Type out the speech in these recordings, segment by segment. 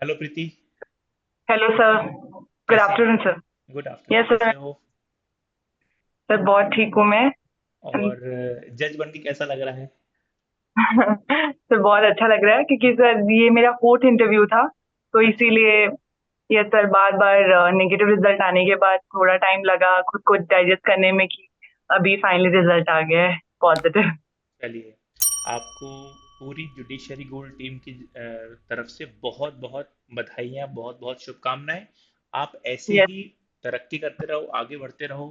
Hello Preeti. Hello sir. Good कैसे हैं afternoon आप? सर। गुड आफ्टरनून, यस कैसे सर। हो? सर बहुत ठीक हूँ मैं। और जज बन के कैसा लग रहा है? सर बहुत अच्छा लग रहा है क्योंकि सर ये मेरा फोर्थ इंटरव्यू था, तो अच्छा। इसीलिए ये सर बार बार नेगेटिव रिजल्ट आने के बाद थोड़ा टाइम लगा खुद को डाइजेस्ट करने में कि अभी फाइनली रिजल्ट आ गया है पॉजिटिव। चलिए, आपको पूरी जुडिशरी गोल्ड टीम की तरफ से बहुत बहुत बधाइयाँ, बहुत बहुत शुभकामनाएं। आप ऐसे यस ही तरक्की करते रहो, आगे बढ़ते रहो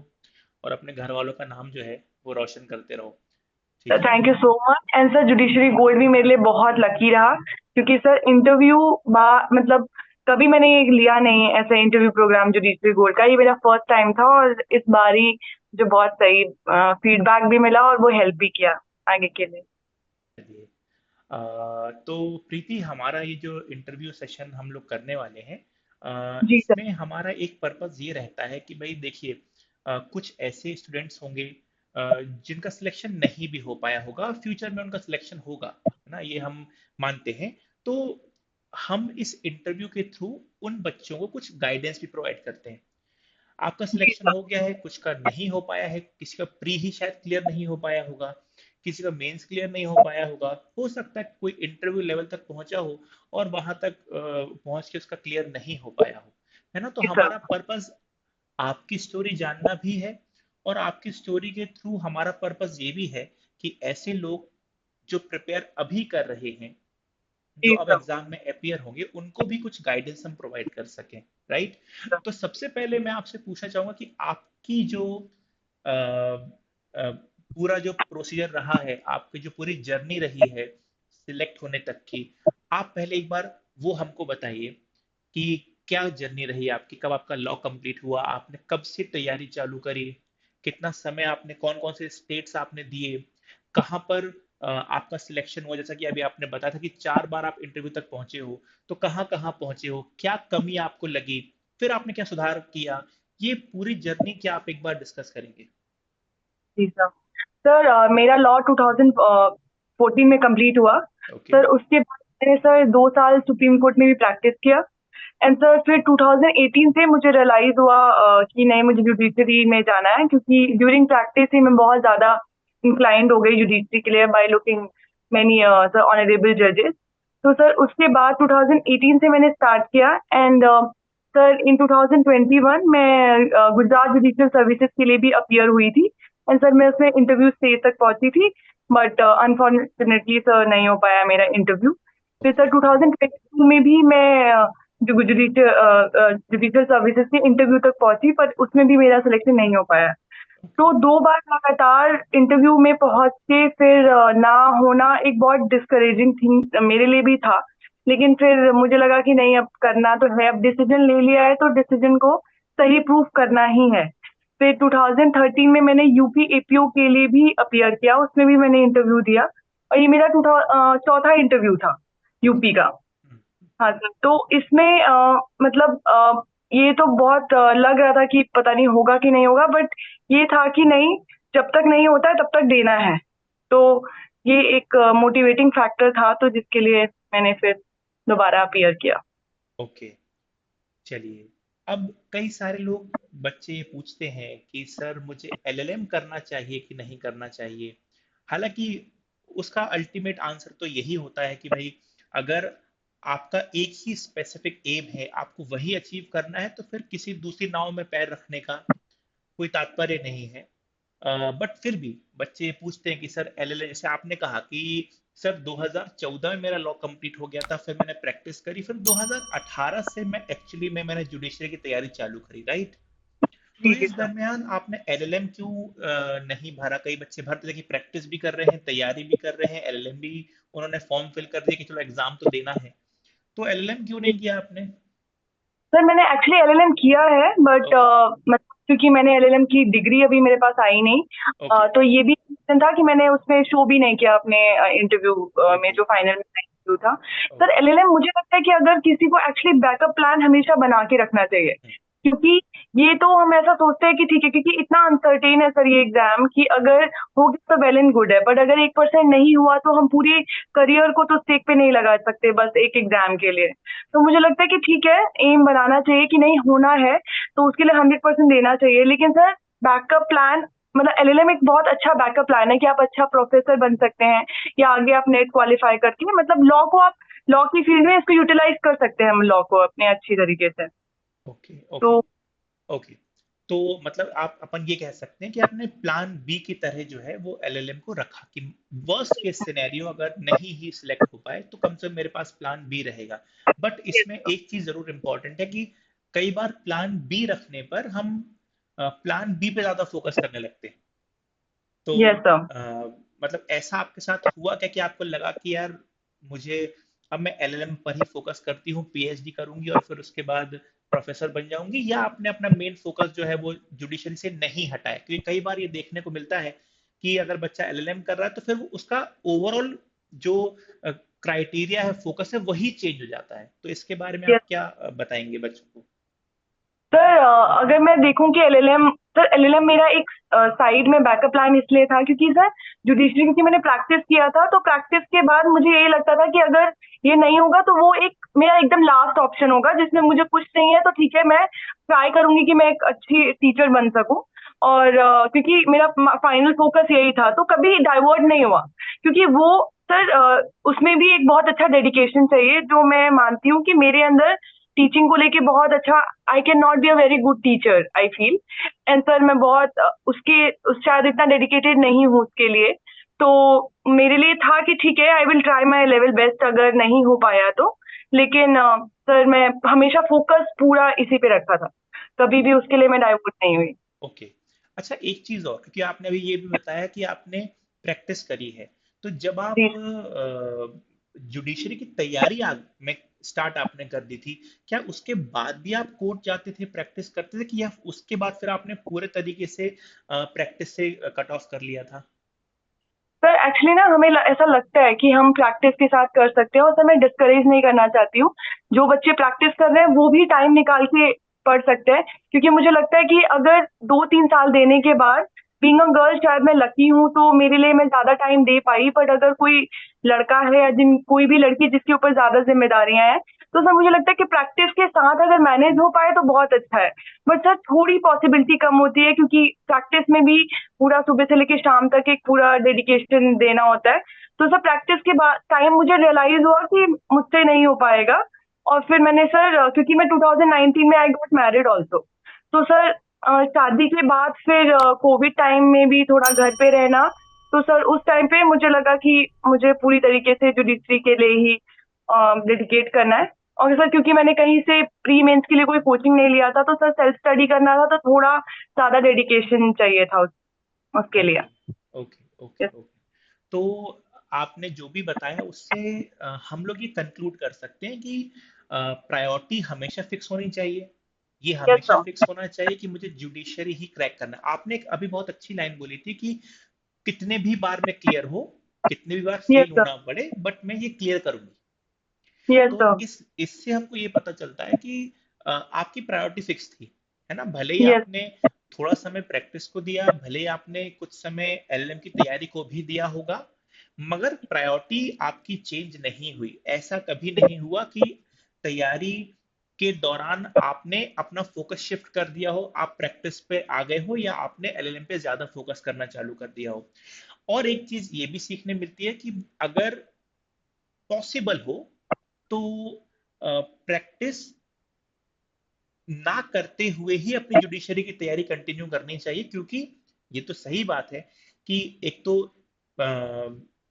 और अपने घर वालों का नाम जो है वो रोशन करते रहो। सर, ठीक है? Thank you so much. And sir judiciary gold भी मेरे लिए बहुत लकी रहा क्योंकि सर इंटरव्यू बा मतलब कभी मैंने ये लिया नहीं है ऐसा इंटरव्यू प्रोग्राम जुडिशरी गोल्ड का, ये मेरा फर्स्ट टाइम था और इस बार ही जो बहुत सही फीडबैक भी मिला और वो हेल्प भी किया आगे के लिए। चलिए, तो प्रीति, हमारा ये जो इंटरव्यू सेशन हम लोग करने वाले हैं, जी सर। इसमें हमारा एक पर्पस ये रहता है कि भाई देखिए, कुछ ऐसे स्टूडेंट्स होंगे जिनका सिलेक्शन नहीं भी हो पाया होगा, फ्यूचर में उनका सिलेक्शन होगा, है ना, ये हम मानते हैं। तो हम इस इंटरव्यू के थ्रू उन बच्चों को कुछ गाइडेंस भी प्रोवाइड करते हैं। आपका जी सिलेक्शन सर। हो गया है, कुछ का नहीं हो पाया है, किसी का प्री ही शायद क्लियर नहीं हो पाया होगा, किसी का मेंस क्लियर नहीं हो पाया होगा, हो सकता है कोई इंटरव्यू लेवल तक पहुंचा हो और वहां तक पहुंच के उसका क्लियर नहीं हो पाया हो, है ना। तो जी सर। हमारा पर्पस आपकी स्टोरी जानना भी है, और आपकी स्टोरी के थ्रू हमारा पर्पस ये भी है कि ऐसे लोग जो प्रिपेयर अभी कर रहे हैं, जो जी अब सर। एग्जाम में अपियर होंगे, उनको भी कुछ गाइडेंस हम प्रोवाइड कर सकें। राइट? तो सबसे पहले मैं आपसे पूछना चाहूंगा कि आपकी जो अ, पूरा जो प्रोसीजर रहा है, आपकी जो पूरी जर्नी रही है सिलेक्ट होने तक की, आप पहले एक बार वो हमको बताइए कि क्या जर्नी रही आपकी, कब आपका लॉ कंप्लीट हुआ, आपने कब से तैयारी चालू करी, कितना समय आपने, कौन कौन से स्टेट्स आपने दिए, कहाँ पर आपका सिलेक्शन हुआ, जैसा कि अभी आपने बताया था कि 4 बार आप इंटरव्यू तक पहुंचे हो, तो कहाँ कहाँ पहुंचे हो, क्या कमी आपको लगी, फिर आपने क्या सुधार किया, ये पूरी जर्नी क्या आप एक बार डिस्कस करेंगे? जी सर। सर मेरा लॉ 2014 में कंप्लीट हुआ। ओके। सर उसके बाद मैंने सर 2 साल सुप्रीम कोर्ट में भी प्रैक्टिस किया। एंड सर फिर 2018 से मुझे रियलाइज हुआ कि नहीं, मुझे जुडिशरी में जाना है क्योंकि ड्यूरिंग प्रैक्टिस ही मैं बहुत ज़्यादा इंक्लाइंड हो गई जुडिशरी के लिए by looking many sir honourable जजेस। तो सर उसके बाद 2018 से मैंने स्टार्ट किया। एंड सर इन 2021 मैं गुजरात जुडिशियल सर्विसेज के लिए भी अपियर हुई थी। एंड सर मैं उसमें इंटरव्यू स्टेज तक पहुंची थी, बट अनफॉर्चुनेटली सर नहीं हो पाया मेरा इंटरव्यू। फिर सर ओके। 2022 में भी मैं जो जुडिशियल सर्विसेज के इंटरव्यू तक पहुंची, पर उसमें भी मेरा सिलेक्शन नहीं हो पाया। ओके। तो 2 बार लगातार इंटरव्यू में पहुंच के फिर ना होना एक बहुत डिस्करेजिंग थिंग मेरे लिए भी था। लेकिन फिर मुझे लगा कि नहीं, अब करना तो है, अब डिसीजन ले लिया है तो डिसीजन को सही प्रूफ करना ही है। फिर 2013 में मैंने यूपी एपीओ के लिए भी अपियर किया, उसमें भी मैंने इंटरव्यू दिया और ये मेरा चौथा इंटरव्यू था यूपी का। हम्म। हाँ सर, तो इसमें मतलब ये तो बहुत लग रहा था कि पता नहीं होगा कि नहीं होगा, बट ये था कि नहीं, जब तक नहीं होता है तब तक देना है। तो ये एक मोटिवेटिंग फैक्टर था, तो जिसके लिए मैंने फिर दोबारा अपीयर किया। ओके। चलिए, अब कई सारे लोग, बच्चे ये पूछते हैं कि सर मुझे एलएलएम करना चाहिए कि नहीं करना चाहिए। हालांकि उसका अल्टीमेट आंसर तो यही होता है कि भाई, अगर आपका एक ही स्पेसिफिक एम है, आपको वही अचीव करना है, तो फिर किसी दूसरी नाव में पैर रखने का कोई तात्पर्य नहीं है। बट फिर भी बच्चे पूछते हैं कि सर एलएलएम, जैसे आपने कहा कि सर 2014 में मेरा लॉ कंप्लीट हो गया था, फिर मैंने प्रैक्टिस करी, फिर 2018 से मैंने जुडिशरी की तैयारी चालू करी। राइट? तो जी जी इस सर। दरमियान आपने एलएलएम क्यों नहीं भरा? कई बच्चे भरते थे कि प्रैक्टिस भी कर रहे हैं, तैयारी भी कर रहे हैं, एलएलएम भी उन्होंने फॉर्म फिल कर दिया कि चलो एग्जाम तो देना है, तो एलएलएम क्यों नहीं किया आपने? सर मैंने एक्चुअली एलएलएम किया है, बट ओके। मतलब क्योंकि मैंने एलएलएम की डिग्री अभी मेरे पास आई नहीं। ओके। तो ये भी रीजन था कि मैंने उसमें शो भी नहीं किया अपने इंटरव्यू में, ओके। जो फाइनल में इंटरव्यू था। Sir okay. एलएलएम मुझे लगता है कि अगर किसी को एक्चुअली बैकअप प्लान हमेशा बना के रखना चाहिए। क्योंकि ये तो हम ऐसा सोचते हैं कि ठीक है, क्योंकि इतना अनसर्टेन है सर ये एग्जाम, कि अगर हो गया तो वेल एंड गुड है, बट अगर 1% नहीं हुआ तो हम पूरे करियर को तो स्टेक पे नहीं लगा सकते बस एक एग्जाम के लिए। तो मुझे लगता है कि ठीक है, एम बनाना चाहिए कि नहीं होना है तो उसके लिए 100% देना चाहिए, लेकिन सर बैकअप प्लान, मतलब एलएलएम एक बहुत अच्छा बैकअप प्लान है कि आप अच्छा प्रोफेसर बन सकते हैं, या आगे आप नेट क्वालिफाई करके मतलब लॉ को आप लॉ की फील्ड में इसको यूटिलाइज कर सकते हैं हम लॉ को अपने अच्छी तरीके से। ओके ओके तो ओके। तो मतलब आप अपन ये कह सकते हैं कि आपने प्लान बी की तरह जो है वो एलएलएम को रखा कि वर्स्ट केस सिनेरियो अगर नहीं ही सिलेक्ट हो पाए तो कम से कम मेरे पास प्लान बी रहेगा। बट इसमें एक चीज जरूर इंपॉर्टेंट है कि कई बार प्लान बी रखने पर हम प्लान बी पे ज्यादा फोकस करने लगते हैं। तो यस सर। अ, मतलब ऐसा आपके साथ हुआ क्या कि आपको लगा कि यार मुझे अब मैं एलएलएम पर ही फोकस करती हूँ, पीएचडी करूंगी और फिर उसके बाद प्रोफेसर बन जाऊंगी, या आपने अपना मेन फोकस जो है वो जुडिशरी से नहीं हटाया? क्योंकि कई बार ये देखने को मिलता है कि अगर बच्चा एलएलएम कर रहा है तो फिर वो उसका ओवरऑल जो क्राइटेरिया है, फोकस है, वही चेंज हो जाता है। तो इसके बारे में आप क्या बताएंगे बच्चों को? सर अगर मैं देखूं कि एलएलएम, सर एलएलएम मेरा एक साइड में बैकअप प्लान इसलिए था क्योंकि सर जुडिशरी, क्योंकि मैंने प्रैक्टिस किया था, तो प्रैक्टिस के बाद मुझे यही लगता था कि अगर ये नहीं होगा तो वो एक मेरा एकदम लास्ट ऑप्शन होगा जिसमें मुझे कुछ नहीं है, तो ठीक है मैं ट्राई करूंगी कि मैं एक अच्छी टीचर बन सकूं। और क्योंकि मेरा फाइनल फोकस यही था, तो कभी डाइवर्ट नहीं हुआ, क्योंकि वो सर उसमें भी एक बहुत अच्छा डेडिकेशन चाहिए, जो मैं मानती हूँ कि मेरे अंदर टीचिंग को लेके बहुत अच्छा, I can not be a very good teacher I feel. And sir मैं बहुत शायद इतना डेडिकेटेड नहीं हूँ उसके लिए। तो मेरे लिए था कि ठीक है, I will try my level best अगर नहीं हो पाया तो। लेकिन सर मैं हमेशा फोकस पूरा इसी पे रखा था, कभी भी उसके लिए मैं डाइवर्ट नहीं हुई। ओके। अच्छा, एक चीज और, क्योंकि आपने अभी ये भी बताया कि आपने प्रैक्टिस करी है, तो जब आप जी। जुडिशरी की तैयारी में स्टार्ट आपने कर दी थी, क्या उसके बाद भी आप कोर्ट जाते थे, प्रैक्टिस करते थे, कि या उसके बाद फिर आपने पूरे तरीके से प्रैक्टिस से कट ऑफ कर लिया था? सर एक्चुअली ना हमें ऐसा लगता है कि हम प्रैक्टिस के साथ कर सकते हैं, और सर मैं डिस्करेज नहीं करना चाहती हूँ। जो बच्चे प्रैक्टिस कर रहे हैं वो भी टाइम निकाल के पढ़ सकते हैं, क्योंकि मुझे लगता है कि अगर 2-3 साल देने के बाद, बीइंग अ गर्ल शायद मैं लकी हूँ तो मेरे लिए मैं ज्यादा टाइम दे पाई, बट अगर कोई लड़का है या जिन कोई भी लड़की जिसके ऊपर ज्यादा जिम्मेदारियां हैं, तो सर मुझे लगता है कि प्रैक्टिस के साथ अगर मैनेज हो पाए तो बहुत अच्छा है। बट सर थोड़ी पॉसिबिलिटी कम होती है, क्योंकि प्रैक्टिस में भी पूरा सुबह से लेके शाम तक एक पूरा डेडिकेशन देना होता है। तो सर प्रैक्टिस के बाद टाइम मुझे रियलाइज हुआ कि मुझसे नहीं हो पाएगा। और फिर मैंने सर क्योंकि मैं 2019 में आई गॉट मैरिड ऑल्सो, तो सर शादी के बाद फिर कोविड टाइम में भी थोड़ा घर पे रहना, तो सर उस टाइम पे मुझे लगा कि मुझे पूरी तरीके से जुडिशरी के लिए ही डेडिकेट करना है। और सर क्योंकि मैंने कहीं से प्री मेंस के लिए कोई कोचिंग नहीं लिया था, तो सर सेल्फ स्टडी करना था, तो थोड़ा ज्यादा डेडिकेशन चाहिए था उसके लिए। Okay okay okay yes. Okay. तो आपने जो भी बताया उससे हम लोग ये कंक्लूड कर सकते हैं कि प्रायोरिटी हमेशा फिक्स होनी चाहिए। ये यस हमेशा सर। फिक्स होना चाहिए कि मुझे जुडिशरी ही क्रैक करना है। आपने एक अभी बहुत अच्छी लाइन बोली थी कि कितने भी बार मैं क्लियर हो, कितने भी बार यस फेल सर। होना पड़े, बट मैं ये क्लियर करूंगी। यस तो सर। इस इससे हमको ये पता चलता है कि आपकी प्रायोरिटी फिक्स थी, है ना? भले ही यस। आपने थोड़ा समय प्रैक्टिस को दिया, भले ही आपने कुछ समय एलएलएम की तैयारी को भी दिया होगा, मगर प्रायोरिटी आपकी चेंज नहीं हुई। ऐसा कभी नहीं हुआ कि तैयारी के दौरान आपने अपना फोकस शिफ्ट कर दिया हो, आप प्रैक्टिस पे आ गए हो, या आपने एलएलएम पे ज्यादा फोकस करना चालू कर दिया हो। और एक चीज ये भी सीखने मिलती है कि अगर पॉसिबल हो तो प्रैक्टिस ना करते हुए ही अपनी जुडिशरी की तैयारी कंटिन्यू करनी चाहिए, क्योंकि ये तो सही बात है कि एक तो अ,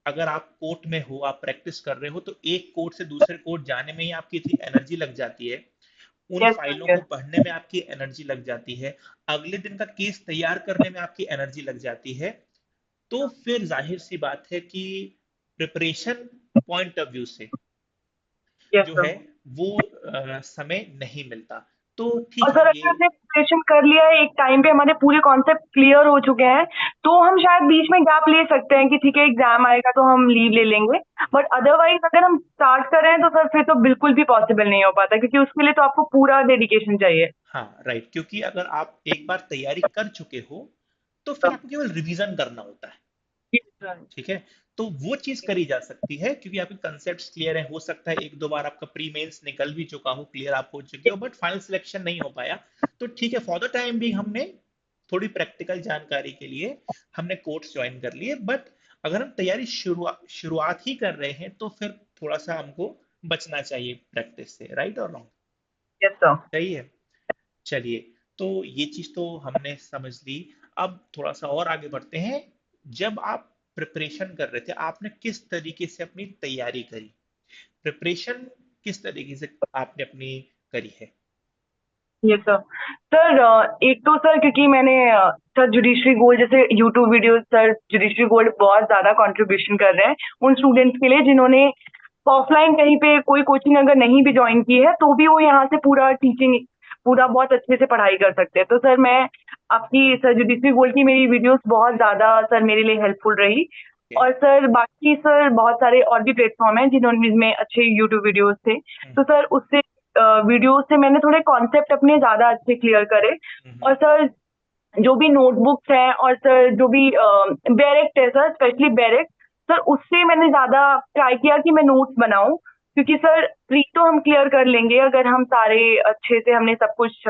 अगर आप कोर्ट में हो, आप प्रैक्टिस कर रहे हो, तो एक कोर्ट से दूसरे कोर्ट जाने में ही आपकी इतनी एनर्जी लग जाती है, उन यस फाइलों सर। को पढ़ने में आपकी एनर्जी लग जाती है, अगले दिन का केस तैयार करने में आपकी एनर्जी लग जाती है। तो फिर जाहिर सी बात है कि प्रिपरेशन पॉइंट ऑफ व्यू से यस जो सर। है वो समय नहीं मिलता। तो और ठीक है सर ये। अगर हमने प्रिपरेशन कर लिया है, एक टाइम पे हमारे पूरे कॉन्सेप्ट क्लियर हो चुके हैं, तो हम शायद बीच में गैप ले सकते हैं कि ठीक है एग्जाम आएगा तो हम लीव ले लेंगे। बट अदरवाइज अगर हम स्टार्ट कर रहे हैं तो सर फिर तो बिल्कुल भी पॉसिबल नहीं हो पाता, क्योंकि उसके लिए तो आपको पूरा डेडिकेशन चाहिए। हाँ राइट, क्योंकि अगर आप एक बार तैयारी कर चुके हो तो फिर आपको केवल रिवीजन करना होता है। ठीक है, तो वो चीज करी जा सकती है क्योंकि आपके कंसेप्ट्स क्लियर हैं। हो सकता है एक दो बार आपका प्री मेंस निकल भी चुका हो, क्लियर आप हो चुके हो, बट फाइनल सिलेक्शन नहीं हो पाया। तो ठीक है, फॉर द टाइम भी हमने थोड़ी प्रैक्टिकल जानकारी के लिए हमने कोर्स ज्वाइन कर लिए। बट अगर हम तैयारी शुरुआत ही कर रहे हैं तो फिर थोड़ा सा हमको बचना चाहिए प्रैक्टिस से, राइट और रॉन्ग? Yes sir. सही है। चलिए, तो ये चीज तो हमने समझ ली। अब थोड़ा सा और आगे बढ़ते हैं। जब आप प्रिपरेशन कर रहे थे, आपने किस तरीके से अपनी तैयारी करी? प्रिपरेशन किस तरीके से आपने अपनी करी है? Yes sir. सर एक तो सर क्योंकि मैंने सर जुडिशरी गोल्ड जैसे YouTube videos, sir judiciary gold बहुत ज्यादा कंट्रीब्यूशन कर रहे हैं उन स्टूडेंट्स के लिए जिन्होंने ऑफलाइन कहीं पे कोई कोचिंग अगर नहीं भी ज्वाइन की है तो भी वो यहाँ से पूरा टीचिंग पूरा बहुत अच्छे से पढ़ाई कर सकते हैं। तो सर मैं आपकी सर जुडिशरी गोल्ड की मेरी वीडियोस बहुत ज्यादा सर मेरे लिए हेल्पफुल रही। ओके। और सर बाकी सर बहुत सारे और भी प्लेटफॉर्म हैं जिन्होंने जिनमें अच्छे यूट्यूब वीडियोस थे। तो सर उससे वीडियोस से मैंने थोड़े कॉन्सेप्ट अपने ज्यादा अच्छे क्लियर करे। और सर जो भी नोटबुक्स हैं और सर जो भी बैरेक्ट है सर, स्पेशली बैरेक्ट, सर उससे मैंने ज्यादा ट्राई किया कि मैं नोट्स बनाऊं। क्योंकि सर प्री तो हम क्लियर कर लेंगे अगर हम सारे अच्छे से हमने सब कुछ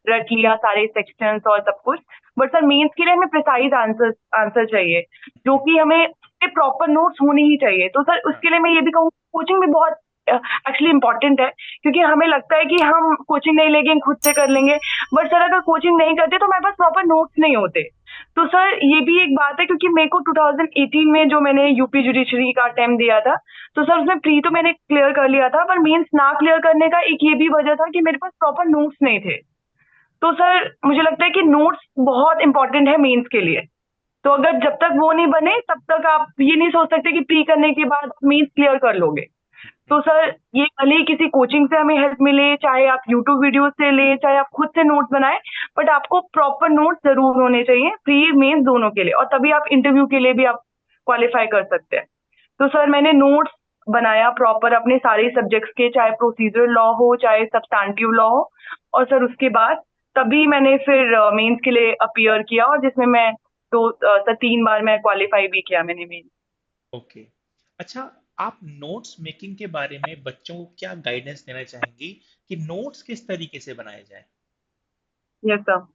रट लिया सारे सेक्शंस और सब कुछ। बट सर मेंस के लिए हमें प्रिसाइज आंसर आंसर चाहिए, जो कि हमें प्रॉपर नोट्स होने ही चाहिए। तो सर हाँ। उसके लिए मैं ये भी कहूँ कोचिंग भी बहुत एक्चुअली इंपॉर्टेंट है, क्योंकि हमें लगता है कि हम कोचिंग नहीं लेंगे खुद से कर लेंगे। बट सर अगर कोचिंग नहीं करते तो हमारे पास प्रॉपर नोट्स नहीं होते। तो सर ये भी एक बात है, क्योंकि मेरे को 2018 में जो मैंने यूपी जुडिशरी का अटेम्प्ट दिया था, तो सर उसमें प्री तो मैंने क्लियर कर लिया था, पर मेंस ना क्लियर करने का एक ये भी वजह था कि मेरे पास प्रॉपर नोट्स नहीं थे। तो सर मुझे लगता है कि नोट्स बहुत इंपॉर्टेंट है मेंस के लिए। तो अगर जब तक वो नहीं बने तब तक आप ये नहीं सोच सकते कि प्री करने के बाद मेंस क्लियर कर लोगे। तो सर ये भले ही किसी कोचिंग से हमें हेल्प मिले, चाहे आप यूट्यूब वीडियो से ले, चाहे आप खुद से नोट्स बनाए, बट आपको प्रॉपर नोट्स जरूर होने चाहिए प्री मेंस दोनों के लिए, और तभी आप इंटरव्यू के लिए भी आप क्वालिफाई कर सकते हैं। तो सर मैंने नोट्स बनाया प्रॉपर अपने सारे सब्जेक्ट्स के, चाहे प्रोसीजरल लॉ हो चाहे सब्सटैंटिव लॉ हो। और सर उसके बाद तभी मैंने फिर मेंस के लिए अपीयर किया, और जिसमें मैं तो सर 3 बार मैं क्वालिफाई भी किया मैंने मेंस। ओके। अच्छा, आप नोट्स मेकिंग के बारे में बच्चों को क्या गाइडेंस देना चाहेंगी कि नोट्स किस तरीके से बनाए जाए? Yes sir.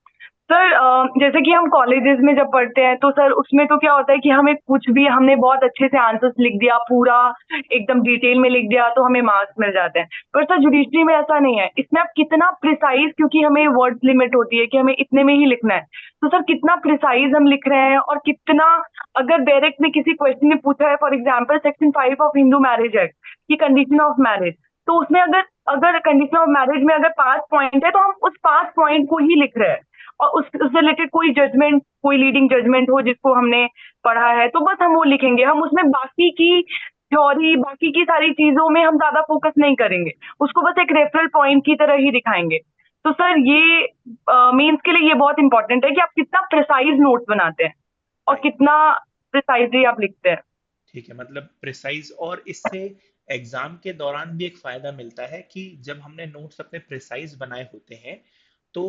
सर जैसे कि हम कॉलेजेस में जब पढ़ते हैं तो सर उसमें तो क्या होता है कि हमें कुछ भी हमने बहुत अच्छे से आंसर्स लिख दिया पूरा एकदम डिटेल में लिख दिया तो हमें मार्क्स मिल जाते हैं। पर सर जुडिशरी में ऐसा नहीं है, इसमें आप कितना प्रिसाइज, क्योंकि हमें वर्ड्स लिमिट होती है कि हमें इतने में ही लिखना है। तो सर कितना प्रिसाइज हम लिख रहे हैं, और कितना अगर डायरेक्ट में किसी क्वेश्चन में पूछा है, for example section 5 of Hindu marriage act की कंडीशन ऑफ मैरिज, तो उसमें अगर अगर कंडीशन ऑफ मैरिज में अगर 5 पॉइंट है तो हम उस 5 पॉइंट को ही लिख रहे हैं। और उससे रिलेटेड कोई जजमेंट, कोई लीडिंग जजमेंट हो जिसको हमने पढ़ा है, तो बस हम वो लिखेंगे। हम उसमें बाकी की थ्योरी बाकी की सारी चीजों में हम ज्यादा फोकस नहीं करेंगे, उसको बस एक रेफरल पॉइंट की तरह ही दिखाएंगे। तो सर ये मेंस के लिए ये बहुत इंपॉर्टेंट है कि आप कितना प्रिसाइज नोट्स बनाते हैं और राइट। कितना प्रिसाइजली आप लिखते हैं। ठीक है, मतलब प्रिसाइज, और इससे एग्जाम के दौरान भी एक फायदा मिलता है कि जब हमने नोट्स अपने प्रिसाइज बनाए होते हैं तो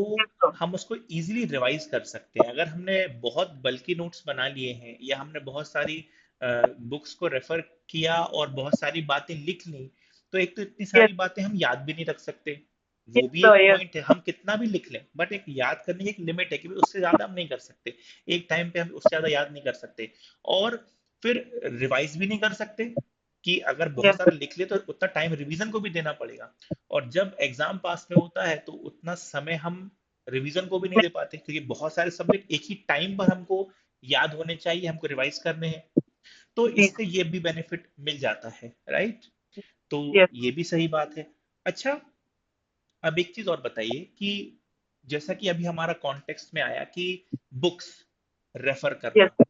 तो हम उसको इजीली रिवाइज कर सकते हैं। अगर हमने बहुत बल्कि नोट्स बना लिए हैं या हमने बहुत सारी बुक्स को रेफर किया और बहुत सारी बातें लिख ली, तो एक तो इतनी यस सारी बातें हम याद भी नहीं रख सकते। यस वो भी एक सर। यस पॉइंट है, हम कितना भी लिख लें बट एक याद करने की एक लिमिट है कि भाई उससे ज्यादा हम नहीं कर सकते। एक टाइम पे हम उससे ज्यादा याद नहीं कर सकते। और फिर रिवाइज भी नहीं कर सकते कि अगर बहुत यस सारा लिख ले तो उतना टाइम रिवीजन को भी देना पड़ेगा। और जब एग्जाम पास में होता है तो उतना समय हम रिवीजन को भी नहीं दे पाते, क्योंकि बहुत सारे सब्जेक्ट एक ही टाइम पर हमको याद होने चाहिए, हमको रिवाइज करने हैं। तो जी। इससे ये भी बेनिफिट मिल जाता है, राइट? तो यस ये भी सही बात है। अच्छा, अब एक चीज और बताइए कि जैसा कि अभी हमारा कॉन्टेक्स्ट में आया कि बुक्स रेफर करना, यस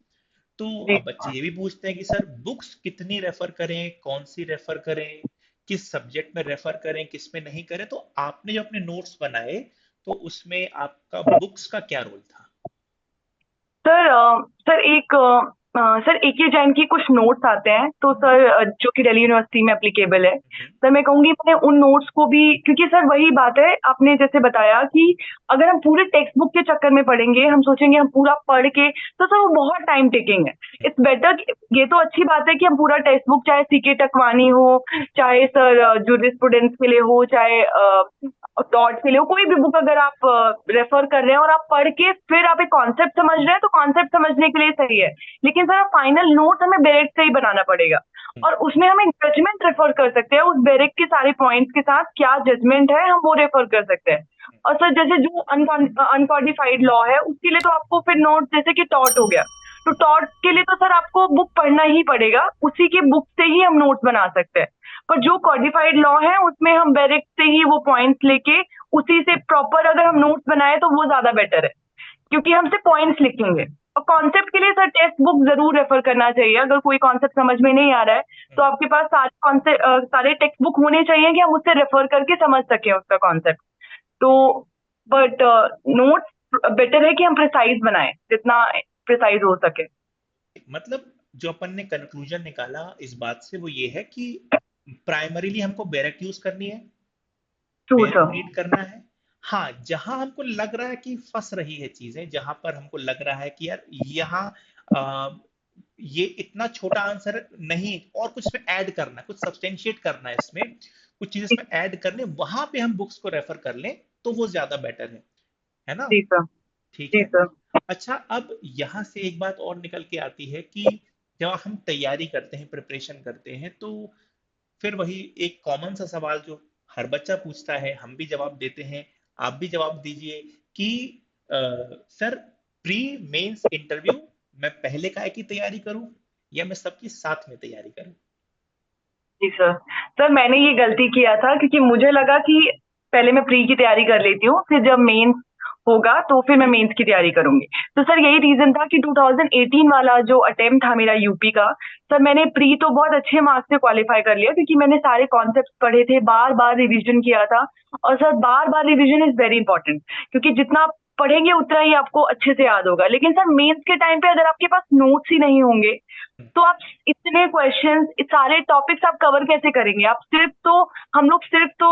तो जी। अब बच्चे ये भी पूछते हैं कि सर बुक्स कितनी रेफर करें, कौन सी रेफर करें, किस सब्जेक्ट में रेफर करें, किस में नहीं करें। तो आपने जो अपने नोट्स बनाए तो उसमें आपका बुक्स का क्या रोल था? सर सर AK जैन की कुछ नोट्स आते हैं, तो सर जो कि दिल्ली यूनिवर्सिटी में एप्लीकेबल है। हम्म, सर मैं कहूंगी मैंने उन नोट्स को भी, क्योंकि सर वही बात है, आपने जैसे बताया कि अगर हम पूरे टेक्स्ट बुक के चक्कर में पढ़ेंगे, हम सोचेंगे हम पूरा पढ़ के, तो सर वो बहुत टाइम टेकिंग है। हम्म, इट्स बेटर, ये तो अच्छी बात है कि हम पूरा टेक्स्ट बुक, चाहे CK टकवानी हो, चाहे सर जूरिस्प्रूडेंस के लिए हो, चाहे टॉर्ट के लिए हो, कोई भी बुक अगर आप रेफर कर रहे हैं और आप पढ़ के फिर आप एक कॉन्सेप्ट समझ रहे हैं, तो कॉन्सेप्ट समझने के लिए सही है। लेकिन सर फाइनल नोट हमें बेरेक से ही बनाना पड़ेगा, हम्म, और उसमें हम एक जजमेंट रेफर कर सकते हैं, उस बेरेक के सारे पॉइंट्स के साथ क्या जजमेंट है हम वो रेफर कर सकते हैं। और सर जैसे जो अनकॉडिफाइड लॉ है उसके लिए तो आपको फिर नोट, जैसे कि टॉर्ट हो गया, तो टॉर्ट के लिए तो सर आपको बुक पढ़ना ही पड़ेगा, उसी के बुक से ही हम नोट्स बना सकते हैं। पर जो कॉडिफाइड लॉ है उसमें हम डायरेक्ट से ही वो पॉइंट्स लेके उसी से प्रॉपर अगर हम नोट्स बनाए तो वो ज्यादा बेटर है, क्योंकि हम सिर्फ पॉइंट्स लिखेंगे। और कॉन्सेप्ट के लिए सर टेक्स्ट बुक जरूर रेफर करना चाहिए। अगर कोई कॉन्सेप्ट समझ में नहीं आ रहा है तो हम्म। आपके पास सारे कॉन्सेप्ट, सारे टेक्स्ट बुक होने चाहिए कि हम उससे रेफर करके समझ सकें उसका कॉन्सेप्ट। तो बट नोट्स बेटर है कि हम प्रिसाइज बनाएं, जितना प्रिसाइज हो सके। मतलब जो अपन ने कंक्लूजन निकाला इस बात से वो ये है कि प्राइमरीली हमको बैरेक्ट यूज करनी है, ट्रू सर। बैरेक्ट रीड करना है। हाँ, जहां हमको लग रहा है कि फंस रही है चीजें, जहां पर हमको लग रहा है कि यार यहाँ आ, ये इतना छोटा आंसर नहीं, और कुछ इसमें ऐड करना है, कुछ सब्सटेंशिएट करना है, इसमें कुछ चीजें इसमें ऐड करने, वहां पे हम बुक्स को रेफर कर लें तो वो ज्यादा बेटर है ना? जी सर। ठीक जी है। सर। अच्छा, अब यहाँ से एक बात और निकल के आती है कि जब हम तैयारी करते हैं, प्रिपरेशन करते हैं, तो फिर वही एक कॉमन सा सवाल जो हर बच्चा पूछता है, हम भी जवाब देते हैं, आप भी जवाब दीजिए कि सर, प्री मेंस इंटरव्यू मैं पहले काय की तैयारी करूं या मैं सबकी साथ में तैयारी करूं? जी सर। सर मैंने ये गलती किया था, क्योंकि मुझे लगा कि पहले मैं प्री की तैयारी कर लेती हूँ, फिर जब मेंस होगा तो फिर मैं मेंस की तैयारी करूंगी। तो सर यही रीजन था कि 2018 वाला जो अटेम्प्ट था मेरा यूपी का, सर मैंने प्री तो बहुत अच्छे मार्क्स से क्वालिफाई कर लिया, क्योंकि मैंने सारे कॉन्सेप्ट पढ़े थे, बार बार रिवीजन किया था। और sir bar bar revision is very important, क्योंकि जितना आप पढ़ेंगे उतना ही आपको अच्छे से याद होगा। लेकिन सर मेंस के टाइम पे अगर आपके पास नोट्स ही नहीं होंगे, तो आप इतने क्वेश्चंस, सारे टॉपिक्स आप कवर कैसे करेंगे? आप सिर्फ तो, हम लोग सिर्फ तो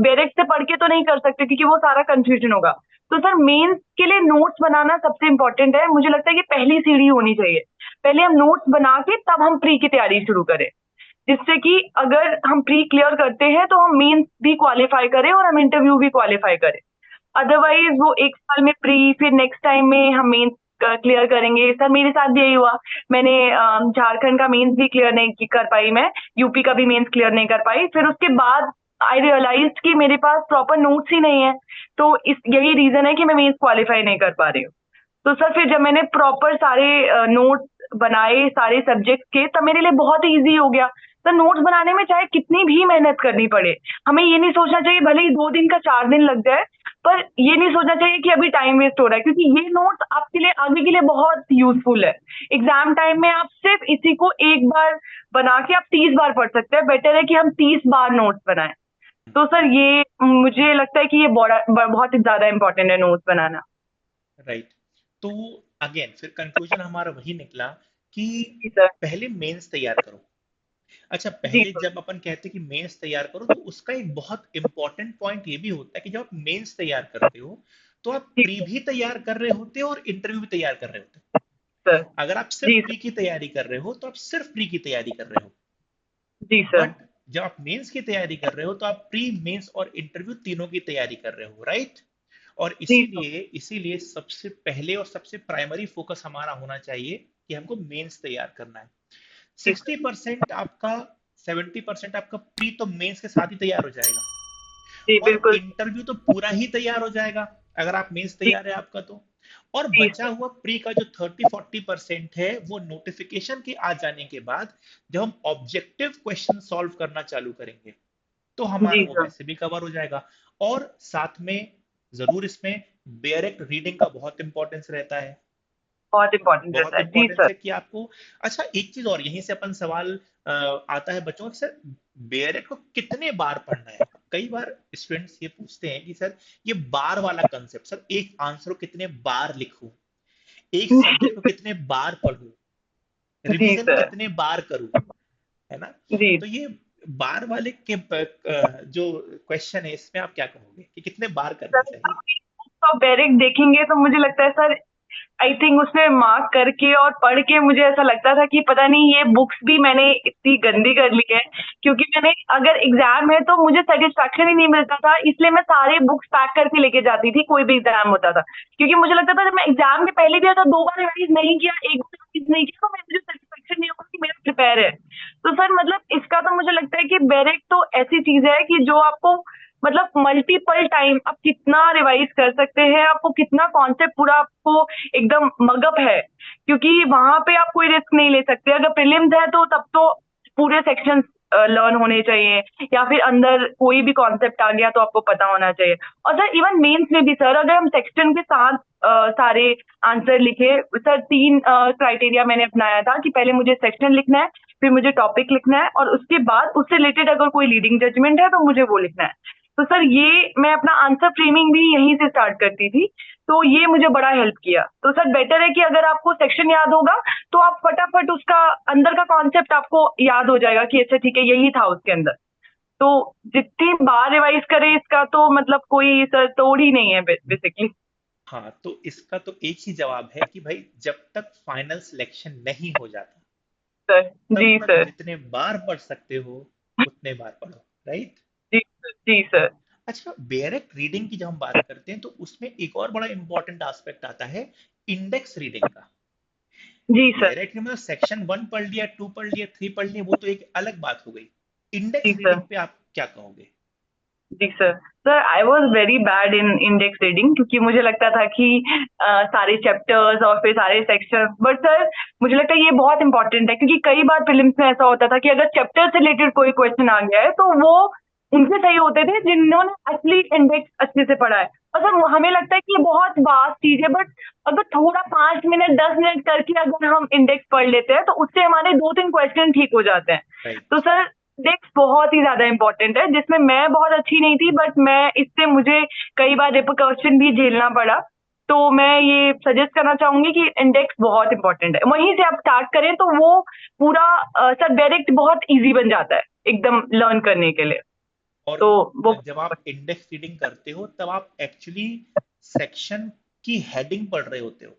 डायरेक्ट से पढ़ के तो नहीं कर सकते, क्योंकि वो सारा कंफ्यूजन होगा। तो सर मेंस के लिए नोट्स बनाना सबसे इंपॉर्टेंट है, मुझे लगता है कि पहली सीढ़ी होनी चाहिए। पहले हम नोट्स बना के तब हम प्री की तैयारी शुरू करें, जिससे कि अगर हम प्री क्लियर करते हैं तो हम मेंस भी क्वालिफाई करें और हम इंटरव्यू भी क्वालिफाई करें। अदरवाइज वो एक साल में प्री, फिर नेक्स्ट टाइम में हम मेंस क्लियर करेंगे। सर मेरे साथ भी यही हुआ, मैंने झारखंड का मेंस भी क्लियर नहीं कर पाई, मैं यूपी का भी मेंस क्लियर नहीं कर पाई। फिर उसके बाद आई रियलाइज कि मेरे पास प्रॉपर नोट्स ही नहीं है, तो इस यही रीजन है कि मैं मेंस क्वालिफाई नहीं कर पा रही हूँ। तो सर फिर जब मैंने प्रॉपर सारे नोट्स बनाए सारे सब्जेक्ट के, तब मेरे लिए बहुत इजी हो गया। सर नोट्स बनाने में चाहे कितनी भी मेहनत करनी पड़े, हमें ये नहीं सोचना चाहिए भले ही 2 दिन का 4 दिन लग जाए, पर ये नहीं सोचना चाहिए कि अभी टाइम वेस्ट हो रहा है, क्योंकि ये नोट्स आपके लिए आगे के लिए बहुत यूजफुल है। एग्जाम टाइम में आप सिर्फ इसी को एक बार बना के आप 30 बार पढ़ सकते हैं, बेटर है कि हम 30 बार नोट्स बनाएं। तो सर ये मुझे लगता है कि ये बहुत ही ज्यादा इंपॉर्टेंट है नोट्स बनाना। राइट। तो अगेन फिर कंक्लूजन हमारा वही निकला कि जी सर। पहले मेंस तैयार करो। अच्छा, जी पहले सर। जब अपन कहते हैं कि मेंस तैयार करो, तो उसका एक बहुत इंपॉर्टेंट पॉइंट ये भी होता है कि जब आप मेंस तैयार करते हो तो आप जी प्री भी तैयार कर रहे होते हो और इंटरव्यू भी तैयार कर रहे होते हो। सर। अगर आप सिर्फ जी प्री सर। की तैयारी कर रहे हो तो आप सिर्फ प्री की तैयारी कर रहे हो। जी सर। बट जब आप मेंस की तैयारी कर रहे हो तो आप प्री, मेंस और इंटरव्यू तीनों की तैयारी कर रहे हो, राइट? और जी सर। इसीलिए इसीलिए सबसे पहले और सबसे प्राइमरी फोकस हमारा होना चाहिए कि हमको मेंस तैयार करना है। जी सर। 60% आपका, 70% आपका प्री तो मेंस के साथ ही तैयार हो जाएगा, जी और बिल्कुल। इंटरव्यू तो पूरा ही तैयार हो जाएगा अगर आप मेंस जी। तैयार है आपका तो। और जी बचा सर। हुआ प्री का जो 30-40% है, वो नोटिफिकेशन के आ जाने के बाद जब हम ऑब्जेक्टिव क्वेश्चन सॉल्व करना चालू करेंगे तो हमारा जी वो सर। वैसे भी कवर हो जाएगा। और साथ में जरूर इसमें डायरेक्ट रीडिंग का बहुत इंपॉर्टेंस रहता है, बहुत इंपॉर्टेंट बहुत रहता है जी इंपॉर्टेंस सर। है कि आपको। अच्छा, एक चीज और यहीं से अपन सवाल आता है बच्चों का, सर बेयरेट को कितने बार पढ़ना है? कई बार स्टूडेंट्स ये पूछते हैं कि सर ये बार वाला कंसेप्ट, सर एक आंसर को कितने बार लिखूं? एक सब्जेक्ट को कितने बार पढूं, जी रिवीजन सर। कितने बार करूं, है ना? जी। तो ये बार वाले के जो क्वेश्चन है इसमें आप क्या कहोगे कि कितने बार करना चाहिए? तो डायरेक्ट देखेंगे तो मुझे लगता है सर, आई थिंक उसमें मार्क करके और पढ़ के मुझे ऐसा लगता था कि पता नहीं ये बुक्स भी मैंने इतनी गंदी कर ली है, क्योंकि मैंने अगर एग्जाम है तो मुझे सेटिस्फेक्शन ही नहीं मिलता था, इसलिए मैं सारे बुक्स पैक करके लेके जाती थी कोई भी एग्जाम होता था, क्योंकि मुझे लगता था जब मैं एग्जाम के पहले भी अगर 2 बार रिवाइज नहीं किया, एक बार रिवाइज नहीं किया, तो मुझे सेटिस्फेक्शन नहीं होगा कि मेरा प्रिपेयर है। तो सर मतलब इसका तो मुझे लगता है कि डायरेक्ट तो ऐसी चीज है कि जो आपको मतलब मल्टीपल टाइम आप कितना रिवाइज कर सकते हैं, आपको कितना कॉन्सेप्ट पूरा आपको एकदम मगअप है, क्योंकि वहां पे आप कोई रिस्क नहीं ले सकते। अगर प्रीलिम्स है तो तब तो पूरे सेक्शन लर्न होने चाहिए, या फिर अंदर कोई भी कॉन्सेप्ट आ गया तो आपको पता होना चाहिए। और सर इवन मेंस में भी सर अगर हम सेक्शन के साथ सारे आंसर लिखे, सर 3 क्राइटेरिया मैंने अपनाया था कि पहले मुझे सेक्शन लिखना है, फिर मुझे टॉपिक लिखना है, और उसके बाद उससे रिलेटेड अगर कोई लीडिंग जजमेंट है तो मुझे वो लिखना है। तो सर ये मैं अपना आंसर फ्रेमिंग भी यहीं से स्टार्ट करती थी, तो ये मुझे बड़ा हेल्प किया। तो सर बेटर है कि अगर आपको सेक्शन याद होगा तो आप फटाफट उसका अंदर का कॉन्सेप्ट आपको याद हो जाएगा कि अच्छा ठीक है यही था उसके अंदर। तो जितनी बार रिवाइज करें इसका तो मतलब कोई सर तोड़ ही नहीं है बेसिकली। हाँ, तो इसका तो एक ही जवाब है कि भाई जब तक फाइनल सिलेक्शन नहीं हो जाता सर। तब जी तक सर। जितने बार पढ़ सकते हो उतने बार पढ़ो, राइट? जी सर। जी सर। अच्छा, डायरेक्ट रीडिंग की जब हम बात करते हैं तो उसमें एक और बड़ा इंपॉर्टेंट एस्पेक्ट आता है, इंडेक्स रीडिंग का। जी सर। डायरेक्ट में मतलब सेक्शन 1 पढ़ लिया, 2 पढ़ लिया, 3 पढ़ लिया, वो तो एक अलग बात हो गई। जी इंडेक्स सर। रीडिंग पे आप क्या कहोगे? जी sir. Sir I was very bad in index reading, क्योंकि मुझे लगता था कि सारे चैप्टर्स और फिर सारे सेक्शन, बट सर मुझे लगता है ये बहुत इंपॉर्टेंट है, क्योंकि कई बार प्रीलिम्स में ऐसा होता था कि अगर चैप्टर से रिलेटेड कोई क्वेश्चन आ गया है तो वो उनसे सही होते थे जिन्होंने असली इंडेक्स अच्छे से पढ़ा है। और सर हमें लगता है कि ये बहुत वास्ट चीज है, बट अगर थोड़ा 5 मिनट 10 मिनट करके अगर हम इंडेक्स पढ़ लेते हैं तो उससे हमारे 2-3 क्वेश्चन ठीक हो जाते हैं। तो राइट। सर इंडेक्स बहुत ही ज्यादा इंपॉर्टेंट है, जिसमें मैं बहुत अच्छी नहीं थी, बट मैं इससे मुझे कई बार रिpercussion भी झेलना पड़ा। तो मैं ये सजेस्ट करना चाहूंगी कि इंडेक्स बहुत इंपॉर्टेंट है, वहीं से आप स्टार्ट करें तो वो पूरा सर डायरेक्ट बहुत इजी बन जाता है एकदम लर्न करने के लिए। और तो वो जब आप इंडेक्स रीडिंग करते हो तब आप एक्चुअली सेक्शन की हेडिंग पढ़ रहे होते हो,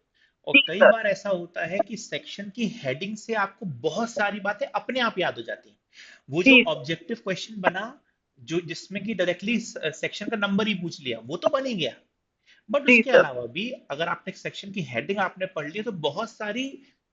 और जी कई सर। बार ऐसा होता है कि सेक्शन की हेडिंग से आपको बहुत सारी बातें अपने आप याद हो जाती हैं। वो जो जी ऑब्जेक्टिव क्वेश्चन बना, जो जिसमें कि डायरेक्टली सेक्शन का नंबर ही पूछ लिया, वो तो बन ही गया। बट जी उसके सर। अलावा भी अगर आपने सेक्शन की हेडिंग आपने पढ़ ली तो बहुत सारी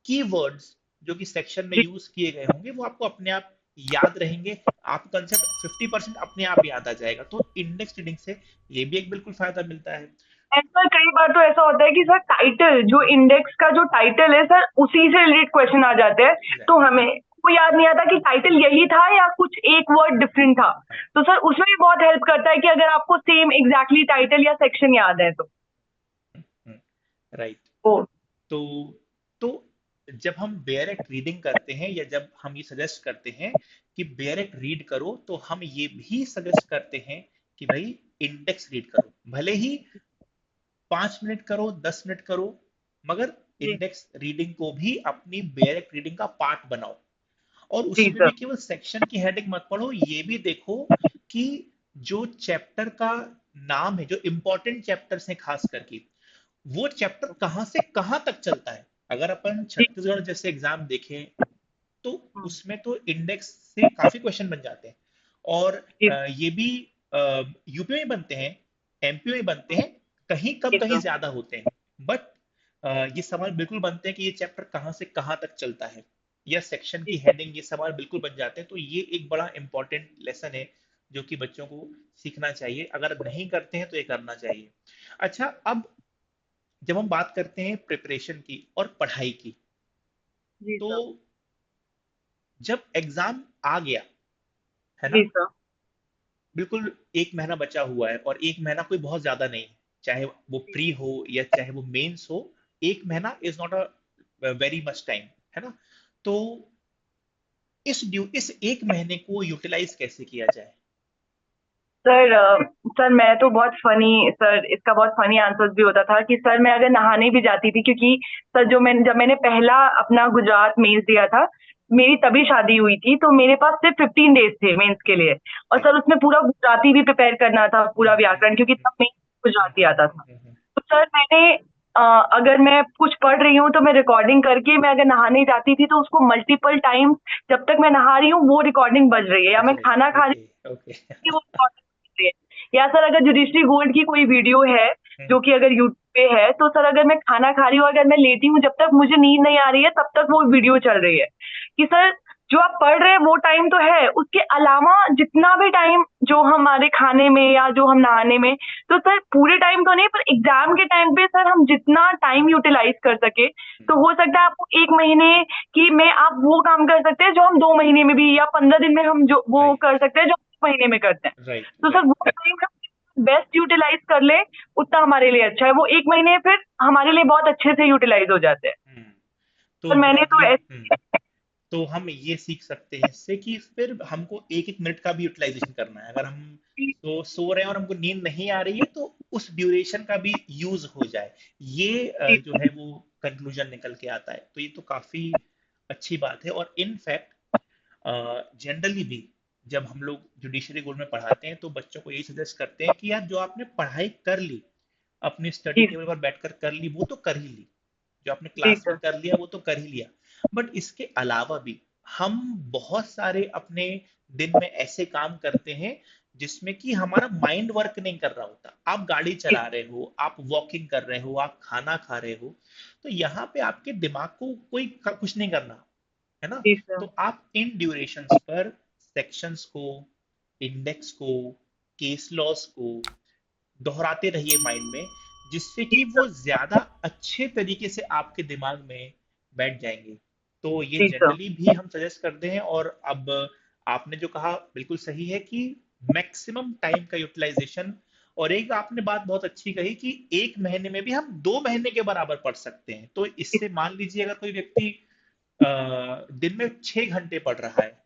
कीवर्ड्स जो कि सेक्शन में जी यूज किए गए होंगे वो आपको अपने आप याद रहेंगे। आप कंसेप्ट 50% अपने आप याद आ जाएगा। तो इंडेक्स रीडिंग से ये भी एक बिल्कुल फायदा मिलता है। सर कई बार तो ऐसा होता है कि सर टाइटल जो इंडेक्स का जो टाइटल है सर उसी से रिलेटेड क्वेश्चन आ जाते हैं, तो एग्जैक्टली। हमें को याद नहीं आता कि टाइटल यही था या कुछ एक वर्ड डिफरेंट था। हाँ। तो सर उसमें भी बहुत हेल्प करता है कि अगर आपको सेम एग्जैक्टली टाइटल या सेक्शन याद है तो। राइट। ओ। तो तो जब हम डायरेक्ट रीडिंग करते हैं या जब हम ये सजेस्ट करते हैं कि डायरेक्ट रीड करो, तो हम ये भी सजेस्ट करते हैं कि भाई इंडेक्स रीड करो, भले ही 5 मिनट करो, 10 मिनट करो, मगर जी। इंडेक्स रीडिंग को भी अपनी डायरेक्ट रीडिंग का पार्ट बनाओ। और जी उसमें सर। भी केवल सेक्शन की हेडिंग मत पढ़ो, ये भी देखो कि जो चैप्टर का नाम है, जो इंपॉर्टेंट चैप्टर्स हैं खास करके, वो चैप्टर कहां से कहां तक चलता है। अगर अपन जी। छत्तीसगढ़ जैसे एग्जाम देखें तो हम्म। उसमें तो इंडेक्स से काफी क्वेश्चन बन जाते हैं। और जी। ये भी यूपी में बनते हैं, एमपी में बनते हैं, कहीं कम जी कहीं सर। ज्यादा होते हैं। बट ये सवाल बिल्कुल बनते हैं कि ये चैप्टर कहाँ से कहाँ तक चलता है, या सेक्शन जी की सर। हेडिंग, ये सवाल बिल्कुल बन जाते हैं। तो ये एक बड़ा इंपॉर्टेंट लेसन है जो कि बच्चों को सीखना चाहिए, अगर नहीं करते हैं तो ये करना चाहिए। अच्छा, अब जब हम बात करते हैं प्रिपरेशन की और पढ़ाई की, जी तो सर। जब एग्जाम आ गया, है जी ना, सर। बिल्कुल 1 महीना बचा हुआ है, और 1 महीना कोई बहुत ज्यादा नहीं है, चाहे वो प्री हो या चाहे वो मेंस हो। 1 महीना is not a very much time, है ना? तो इस 1 महीने को यूटिलाइज कैसे किया जाए? सर सर मैं तो बहुत फनी सर, इसका बहुत फनी आंसर भी होता था कि सर मैं अगर नहाने भी जाती थी, क्योंकि सर जब मैंने पहला अपना गुजरात मेंस दिया था, मेरी तभी शादी हुई थी, तो मेरे पास सिर्फ 15 डेज थे मेंस के लिए। और राइट। सर उसमें पूरा गुजराती भी प्रिपेयर करना था, पूरा व्याकरण, क्योंकि तब मेंस गुजराती आता था। तो सर मैंने अ, अगर मैं कुछ पढ़ रही हूँ तो मैं रिकॉर्डिंग करके, मैं अगर नहाने जाती थी तो उसको मल्टीपल टाइम, जब तक मैं नहा रही हूँ वो रिकॉर्डिंग बज रही है, या बज मैं रही है। खाना खा रही ओके। ओके। कि वो रिकॉर्डिंग कर रही है। या सर अगर जुडिशरी गोल्ड की कोई वीडियो है जो कि अगर यूट्यूब पे है, तो सर अगर मैं खाना खा रही हूँ, अगर मैं लेटी हूँ, जब तक मुझे नींद नहीं आ रही है तब तक वो वीडियो चल रही है कि सर जो आप पढ़ रहे हैं वो टाइम तो है, उसके अलावा जितना भी टाइम जो हमारे खाने में या जो हम नहाने में, तो सर पूरे टाइम तो नहीं, पर एग्जाम के टाइम पे सर हम जितना टाइम यूटिलाइज कर सके, तो हो सकता है आपको 1 महीने की में आप वो काम कर सकते हैं जो हम 2 महीने में भी, या 15 दिन में हम जो वो राइट। कर सकते हैं जो हम 1 महीने में करते हैं। राइट। तो सर राइट। वो टाइम हम बेस्ट यूटिलाइज कर ले, उतना हमारे लिए अच्छा है। वो 1 महीने फिर हमारे लिए बहुत अच्छे से यूटिलाइज हो जाते हैं। हम्म। तो पर मैंने तो ब्रॉडली ऐसे। तो हम ये सीख सकते हैं इससे कि फिर हमको एक एक मिनट का भी यूटिलाइजेशन करना है। अगर हम सो रहे हैं और हमको नींद नहीं आ रही है तो उस ड्यूरेशन का भी यूज हो जाए। ये जो है वो कंक्लूजन निकल के आता है। तो ये तो काफी अच्छी बात है। और इनफैक्ट जनरली भी जब हम लोग जुडिशरी बोर्ड में पढ़ाते हैं तो बच्चों को यही सजेस्ट करते हैं कि यार जो आपने पढ़ाई कर ली, अपनी स्टडी जी टेबल पर बैठकर कर ली, वो तो कर ही ली। जो आपने जी क्लास में सर। कर लिया वो तो कर ही लिया। बट इसके अलावा भी हम बहुत सारे अपने दिन में ऐसे काम करते हैं जिसमें कि हमारा माइंड वर्क नहीं कर रहा होता। आप गाड़ी जी चला रहे हो, आप वॉकिंग कर रहे हो, आप खाना खा रहे हो, तो यहाँ पे आपके दिमाग को कोई कुछ नहीं करना, है ना? जी सर। तो आप इन ड्यूरेशंस पर सेक्शंस को, इंडेक्स को, केस लॉस को दोहराते रहिए माइंड में, जिससे जी कि सर। वो ज्यादा अच्छे तरीके से आपके दिमाग में बैठ जाएंगे। तो ये जी सर। जनरली भी हम सजेस्ट करते हैं। और अब आपने जो कहा बिल्कुल सही है कि मैक्सिमम टाइम का यूटिलाइजेशन। और एक आपने बात बहुत अच्छी कही कि 1 महीने में भी हम 2 महीने के बराबर पढ़ सकते हैं। तो इससे मान लीजिए अगर कोई व्यक्ति दिन में 6 घंटे पढ़ रहा है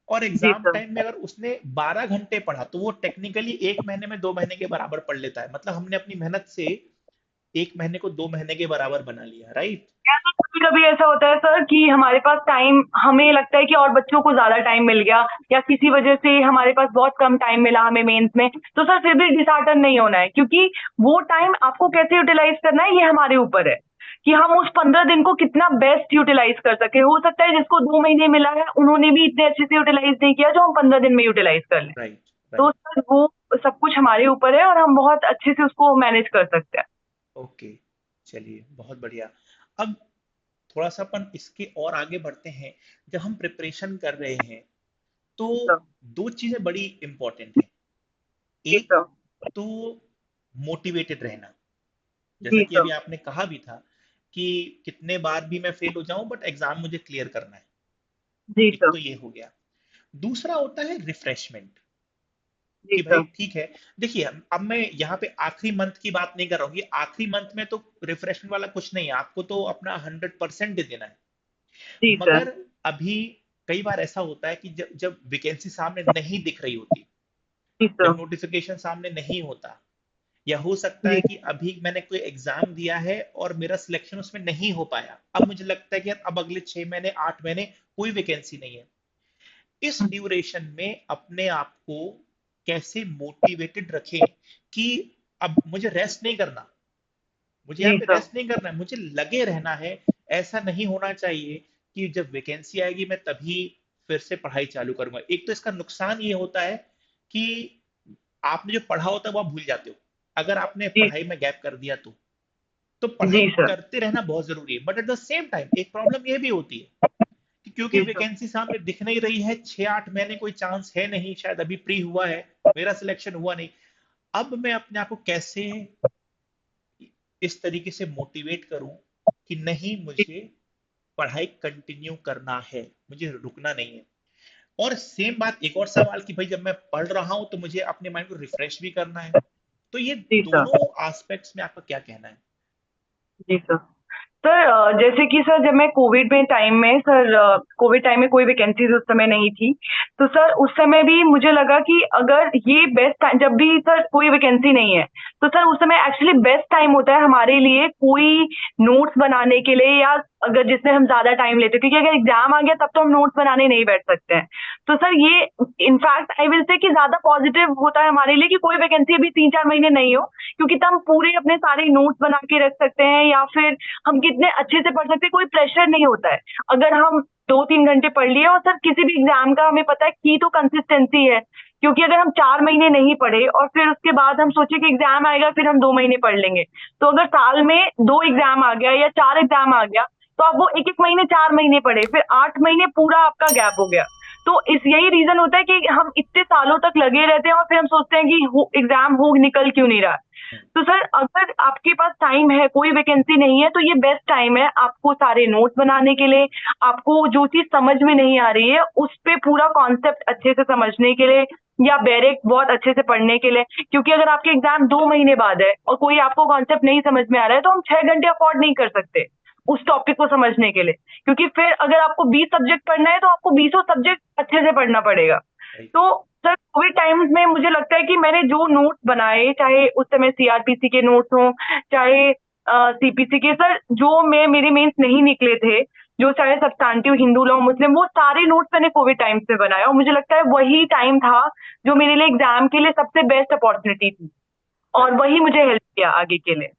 और जी एग्जाम सर। टाइम में अगर उसने 12 घंटे पढ़ा, तो वो टेक्निकली 1 महीने में 2 महीने के बराबर पढ़ लेता है। मतलब हमने अपनी मेहनत से 1 महीने को 2 महीने के बराबर बना लिया। राइट। कभी कभी ऐसा होता है सर कि हमारे पास टाइम, हमें लगता है कि और बच्चों को ज्यादा टाइम मिल गया, या किसी वजह से हमारे पास बहुत कम टाइम मिला हमें मेंस में, तो सर फिर भी डिसहार्टन नहीं होना है, क्योंकि वो टाइम आपको कैसे यूटिलाइज करना है ये हमारे ऊपर है कि हम उस 15 दिन को कितना बेस्ट यूटिलाइज कर सके। हो सकता है जिसको 2 महीने मिला है उन्होंने भी इतने अच्छे से यूटिलाइज नहीं किया जो हम 15 दिन में यूटिलाइज कर लें। राइट। तो राइट। सर वो सब कुछ हमारे ऊपर है और हम बहुत अच्छे से उसको मैनेज कर सकते हैं। ओके। चलिए, बहुत बढ़िया। अब थोड़ा सा अपन इसके और आगे बढ़ते हैं। जब हम प्रिपरेशन कर रहे हैं तो जी सर। दो चीजें बड़ी इंपॉर्टेंट हैं। जी एक सर। तो मोटिवेटेड रहना, जैसा जी कि सर। अभी आपने कहा भी था कि कितने बार भी मैं फेल हो जाऊं बट एग्जाम मुझे क्लियर करना है। जी एक सर। तो ये हो गया। दूसरा होता है रिफ्रेशमेंट, जी कि भाई सर। ठीक है। देखिए, अब मैं यहाँ पे आखिरी मंथ की बात नहीं कर रहा हूँ। ये आखिरी मंथ में तो रिफ्रेशमेंट वाला कुछ नहीं है, आपको तो अपना 100% दे देना है। जी सर। मगर अभी कई बार ऐसा होता है कि जब जब वैकेंसी सामने नहीं दिख रही होती, जी जब सर। नोटिफिकेशन सामने नहीं होता, या हो सकता जी है कि अभी मैंने कोई एग्जाम दिया है और मेरा सिलेक्शन उसमें नहीं हो पाया, अब मुझे लगता है कि यार अब अगले 6 महीने 8 महीने कोई वैकेंसी नहीं है। इस ड्यूरेशन में अपने आप को कैसे मोटिवेटेड रखें कि अब मुझे रेस्ट नहीं करना, मुझे यहाँ जी पे सर। रेस्ट नहीं करना है, मुझे लगे रहना है। ऐसा नहीं होना चाहिए कि जब वैकेंसी आएगी मैं तभी फिर से पढ़ाई चालू करूंगा। एक तो इसका नुकसान ये होता है कि आपने जो पढ़ा होता है वो आप भूल जाते हो, अगर आपने जी पढ़ाई में गैप कर दिया तो पढ़ाई जी सर। करते रहना बहुत जरूरी है। But at the same time एक प्रॉब्लम ये भी होती है कि क्योंकि जी सर। वैकेंसी सामने दिख नहीं रही है, 6 8 महीने कोई चांस है नहीं, शायद अभी प्री हुआ है, मेरा सिलेक्शन हुआ नहीं। अब मैं अपने आप को कैसे इस तरीके से मोटिवेट करूं कि नहीं, मुझे पढ़ाई कंटिन्यू करना है, मुझे रुकना नहीं है। और सेम बात, एक और सवाल कि भाई जब मैं पढ़ रहा हूं तो मुझे अपने माइंड को रिफ्रेश भी करना है। तो ये जी सर। दोनों एस्पेक्ट्स में आपका क्या कहना है? जी सर। सर जैसे कि सर जब मैं कोविड में टाइम में सर कोविड टाइम में कोई वैकेंसीज उस समय नहीं थी। तो सर उस समय भी मुझे लगा कि अगर ये बेस्ट टाइम, जब भी सर कोई वैकेंसी नहीं है तो सर उस समय एक्चुअली बेस्ट टाइम होता है हमारे लिए कोई नोट्स बनाने के लिए, या अगर जिसमें हम ज्यादा टाइम लेते हैं, क्योंकि अगर एग्जाम आ गया तब तो हम नोट्स बनाने नहीं बैठ सकते हैं। तो सर ये इनफैक्ट आई विल से कि ज्यादा पॉजिटिव होता है हमारे लिए कि कोई वैकेंसी अभी 3-4 महीने नहीं हो, क्योंकि तब हम पूरे अपने सारे नोट्स बना के रख सकते हैं, या फिर हम कितने अच्छे से पढ़ सकते हैं, कोई प्रेशर नहीं होता है। अगर हम 2-3 घंटे पढ़ लिए, और सर किसी भी एग्जाम का हमें पता है की तो कंसिस्टेंसी है, क्योंकि अगर हम 4 महीने नहीं पढ़े और फिर उसके बाद हम सोचे कि एग्जाम आएगा फिर हम 2 महीने पढ़ लेंगे, तो अगर साल में 2 एग्जाम आ गया या 4 एग्जाम आ गया तो आप वो एक एक महीने 4 महीने पढ़े, फिर 8 महीने पूरा आपका गैप हो गया। तो इस यही रीजन होता है कि हम इतने सालों तक लगे रहते हैं और फिर हम सोचते हैं कि एग्जाम हो निकल क्यों नहीं रहा। तो सर अगर आपके पास टाइम है, कोई वैकेंसी नहीं है, तो ये बेस्ट टाइम है आपको सारे नोट्स बनाने के लिए, आपको जो चीज समझ में नहीं आ रही है उस पे पूरा कॉन्सेप्ट अच्छे से समझने के लिए, या बैरेक बहुत अच्छे से पढ़ने के लिए। क्योंकि अगर आपके एग्जाम 2 महीने बाद है और कोई आपको कॉन्सेप्ट नहीं समझ में आ रहा है, तो हम 6 घंटे अफोर्ड नहीं कर सकते उस टॉपिक को समझने के लिए, क्योंकि फिर अगर आपको 20 सब्जेक्ट पढ़ना है तो आपको 20 सब्जेक्ट अच्छे से पढ़ना पड़ेगा। तो सर कोविड टाइम्स में मुझे लगता है कि मैंने जो नोट्स बनाए, चाहे उस समय सीआरपीसी के नोट्स हों, चाहे सीपीसी के, सर जो मैं मेरे मेंस नहीं निकले थे, जो चाहे सब्सटैंटिव हिंदू लॉ मुस्लिम, वो सारे नोट्स मैंने कोविड टाइम्स में बनाए, और मुझे लगता है वही टाइम था जो मेरे लिए एग्जाम के लिए सबसे बेस्ट अपॉर्चुनिटी थी, और वही मुझे हेल्प किया आगे के लिए।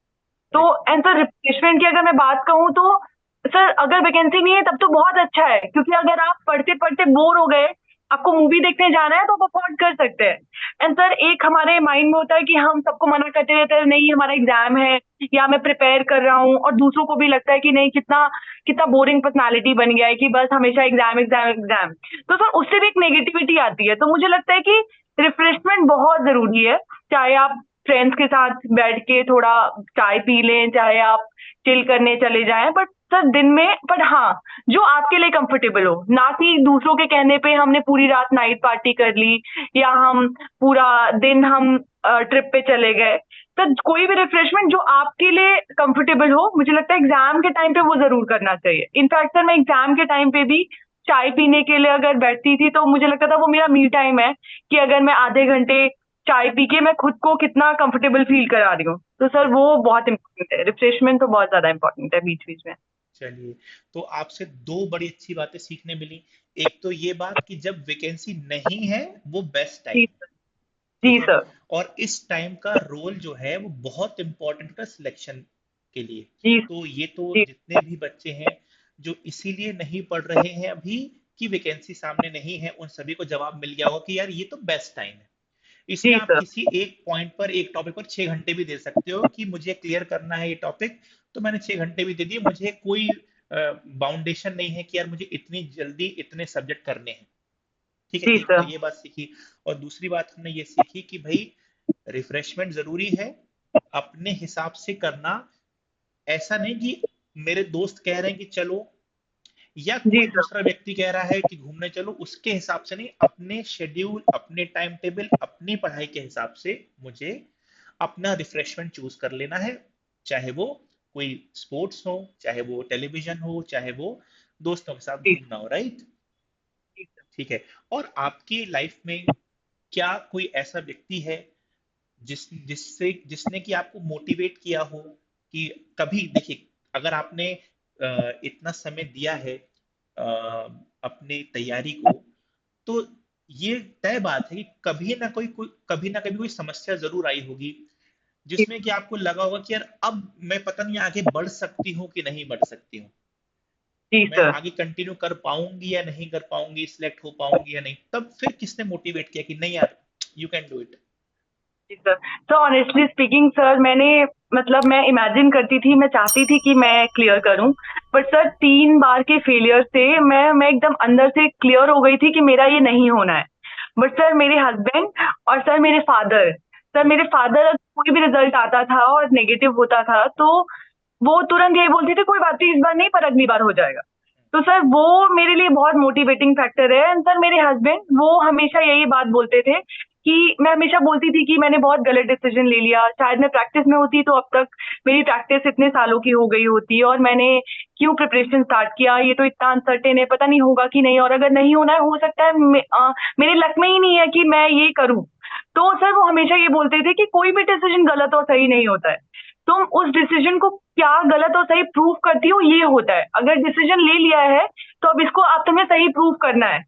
तो एंड सर रिप्लेसमेंट की अगर मैं बात कहूँ तो सर अगर वैकेंसी नहीं है तब तो बहुत अच्छा है, क्योंकि अगर आप पढ़ते पढ़ते बोर हो गए, आपको मूवी देखने जाना है तो आप अफोर्ड कर सकते हैं। एंड सर एक हमारे माइंड में होता है कि हम सबको मना करते रहते हैं, नहीं हमारा एग्जाम है या मैं प्रिपेयर कर रहा हूँ, और दूसरों को भी लगता है कि नहीं कितना कितना बोरिंग पर्सनालिटी बन गया है कि बस हमेशा एग्जाम एग्जाम एग्जाम। तो सर उससे भी एक नेगेटिविटी आती है, तो मुझे लगता है कि रिफ्रेशमेंट बहुत जरूरी है। चाहे आप फ्रेंड्स के साथ बैठ के थोड़ा चाय पी लें, चाहे आप चिल करने चले जाएं, बट सर दिन में, बट हाँ जो आपके लिए कंफर्टेबल हो, ना कि दूसरों के कहने पे हमने पूरी रात नाइट पार्टी कर ली, या हम पूरा दिन हम ट्रिप पे चले गए। तो कोई भी रिफ्रेशमेंट जो आपके लिए कंफर्टेबल हो, मुझे लगता है एग्जाम के टाइम पे वो जरूर करना चाहिए। इनफैक्ट सर मैं एग्जाम के टाइम पे भी चाय पीने के लिए अगर बैठती थी तो मुझे लगता था वो मेरा मी टाइम है, कि अगर मैं आधे घंटे चाय पी के मैं खुद को कितना कंफर्टेबल फील करा रही हूँ। तो सर वो बहुत इंपॉर्टेंट है, रिफ्रेशमेंट तो बहुत ज्यादा इंपॉर्टेंट है बीच बीच में। चलिए, तो आपसे दो बड़ी अच्छी बातें सीखने मिली। एक तो ये बात कि जब वैकेंसी नहीं है वो बेस्ट टाइम जी है, सर। ठीक जी है। सर। और इस टाइम का रोल जो है वो बहुत इंपॉर्टेंट है सिलेक्शन के लिए। जी। तो ये तो जी। जितने भी बच्चे हैं जो इसीलिए नहीं पढ़ रहे हैं अभी कि वैकेंसी सामने नहीं है, उन सभी को जवाब मिल गया होगा कि यार ये तो बेस्ट टाइम है। इसमें जी आप सर। किसी एक पॉइंट पर, एक टॉपिक पर 6 घंटे भी दे सकते हो कि मुझे क्लियर करना है ये टॉपिक, तो मैंने 6 घंटे भी दे दिए, मुझे कोई बाउंडेशन नहीं है कि यार मुझे इतनी जल्दी इतने सब्जेक्ट करने हैं। ठीक है, जी एक तो सर। ये बात सीखी। और दूसरी बात हमने ये सीखी कि भाई रिफ्रेशमेंट जरूरी है, अपने हिसाब से करना। ऐसा नहीं कि मेरे दोस्त कह रहे हैं कि चलो, या जी कोई सर। दूसरा व्यक्ति कह रहा है कि घूमने चलो, उसके हिसाब से नहीं, अपने शेड्यूल, अपने टाइम टेबल, अपनी पढ़ाई के हिसाब से मुझे अपना रिफ्रेशमेंट चूज कर लेना है। चाहे वो कोई स्पोर्ट्स हो, चाहे वो टेलीविजन हो, चाहे वो दोस्तों के साथ जी। घूमना हो, राइट। जी सर। ठीक है। और आपकी लाइफ में क्या कोई ऐसा व्यक्ति है जिसने कि आपको मोटिवेट किया हो कि कभी देखिए, अगर आपने इतना समय दिया है अपनी तैयारी को, तो ये तय बात है कि कभी ना कभी कोई समस्या जरूर आई होगी जिसमें कि आपको लगा होगा कि यार अब मैं पता नहीं आगे बढ़ सकती हूँ कि नहीं बढ़ सकती हूँ, जी मैं सर। आगे कंटिन्यू कर पाऊंगी या नहीं कर पाऊंगी, सिलेक्ट हो पाऊंगी या नहीं। तब फिर किसने मोटिवेट किया कि नहीं यार, यू कैन डू इट। जी sir. Sir honestly speaking sir मैंने, मतलब मैं इमेजिन करती थी, मैं चाहती थी कि मैं क्लियर करूं, बट सर 3 बार के फेलियर से मैं एकदम अंदर से क्लियर हो गई थी कि मेरा ये नहीं होना है। बट सर मेरे हस्बैंड और सर मेरे फादर कोई भी रिजल्ट आता था और नेगेटिव होता था तो वो तुरंत यही बोलते थे कोई बात नहीं, इस बार नहीं पर अगली बार हो जाएगा। तो सर वो मेरे लिए बहुत मोटिवेटिंग फैक्टर है। एंड सर मेरे हस्बैंड वो हमेशा यही बात बोलते थे कि मैं हमेशा बोलती थी कि मैंने बहुत गलत डिसीजन ले लिया, शायद मैं प्रैक्टिस में होती तो अब तक मेरी प्रैक्टिस इतने सालों की हो गई होती, और मैंने क्यों प्रिपरेशन स्टार्ट किया, ये तो इतना अनसर्टेन है, पता नहीं होगा कि नहीं, और अगर नहीं होना है, हो सकता है मेरे लक में ही नहीं है कि मैं ये करूं। तो सर वो हमेशा ये बोलते थे कि कोई भी डिसीजन गलत और सही नहीं होता है, तुम उस डिसीजन को क्या गलत और सही प्रूव करती हो ये होता है। अगर डिसीजन ले लिया है तो अब इसको आप तुम्हें सही प्रूव करना है,